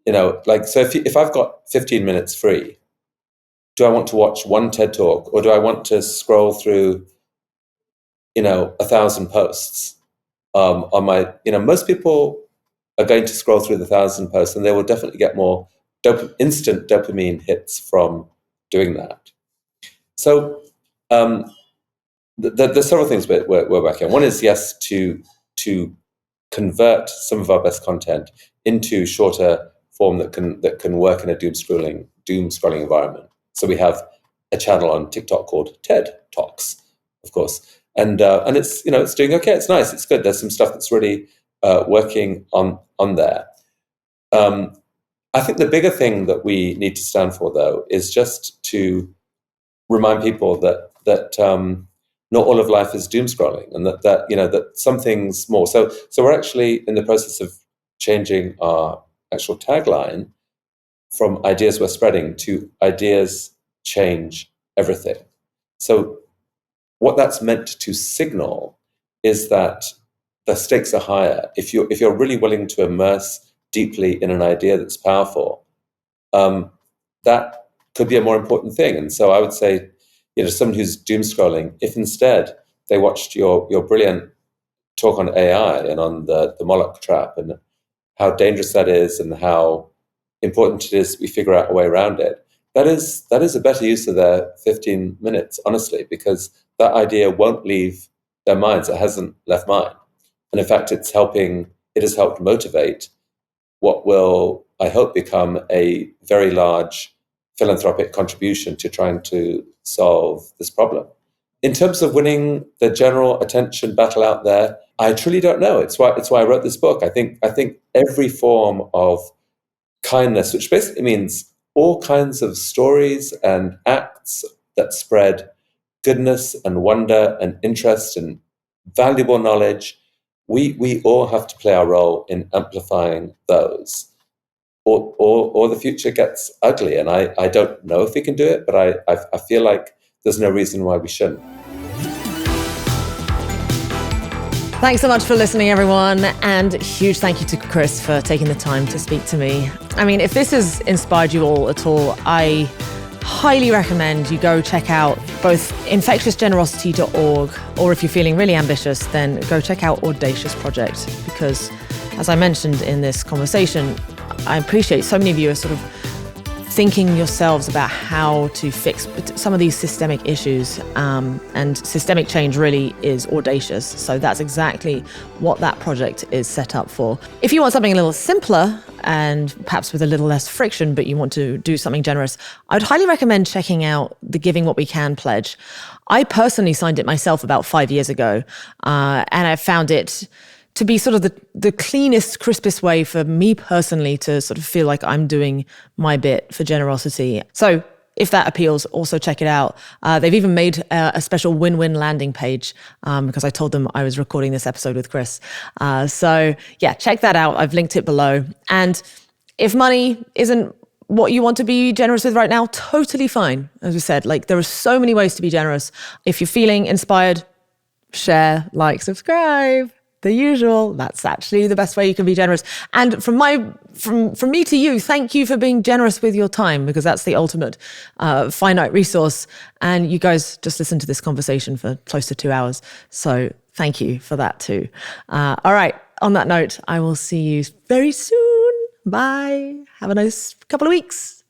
So if I've got 15 minutes free, do I want to watch one TED Talk, or do I want to scroll through 1,000 posts on my? Most people are going to scroll through the 1,000 posts, and they will definitely get more instant dopamine hits from doing that. So there's several things we're working on. One is, yes, to convert some of our best content into shorter form that can work in a doom scrolling environment. So we have a channel on TikTok called TED Talks, of course, and it's doing okay. It's nice. It's good. There's some stuff that's really working on there. I think the bigger thing that we need to stand for, though, is just to remind people that not all of life is doom scrolling, and that some things more. So we're actually in the process of changing our actual tagline from "Ideas We're Spreading" to "Ideas Change Everything." So what that's meant to signal is that the stakes are higher. If you're really willing to immerse deeply in an idea that's powerful, that could be a more important thing. And so I would say, someone who's doom scrolling, if instead they watched your brilliant talk on AI and on the Moloch trap and how dangerous that is and how important it is we figure out a way around it, that is a better use of their 15 minutes, honestly, because that idea won't leave their minds. It hasn't left mine. And in fact, it has helped motivate what will, I hope, become a very large philanthropic contribution to trying to solve this problem. In terms of winning the general attention battle out there, I truly don't know. It's why I wrote this book. I think every form of kindness, which basically means all kinds of stories and acts that spread goodness and wonder and interest and valuable knowledge, we all have to play our role in amplifying those, or the future gets ugly. And I don't know if we can do it, but I feel like there's no reason why we shouldn't. Thanks so much for listening, everyone. And huge thank you to Chris for taking the time to speak to me. I mean, if this has inspired you all at all, I highly recommend you go check out both infectiousgenerosity.org, or if you're feeling really ambitious, then go check out Audacious Project, because as I mentioned in this conversation, I appreciate so many of you are sort of thinking yourselves about how to fix some of these systemic issues, and systemic change really is audacious. So that's exactly what that project is set up for. If you want something a little simpler and perhaps with a little less friction, but you want to do something generous, I would highly recommend checking out the Giving What We Can pledge. I personally signed it myself about 5 years ago, and I found it to be sort of the cleanest, crispest way for me personally to sort of feel like I'm doing my bit for generosity. So if that appeals, also check it out. They've even made a special win-win landing page because I told them I was recording this episode with Chris. So yeah, check that out. I've linked it below. And if money isn't what you want to be generous with right now, totally fine. As we said, like there are so many ways to be generous. If you're feeling inspired, share, like, subscribe. The usual. That's actually the best way you can be generous. And from me to you, thank you for being generous with your time, because that's the ultimate finite resource. And you guys just listened to this conversation for close to 2 hours. So thank you for that too. All right. On that note, I will see you very soon. Bye. Have a nice couple of weeks.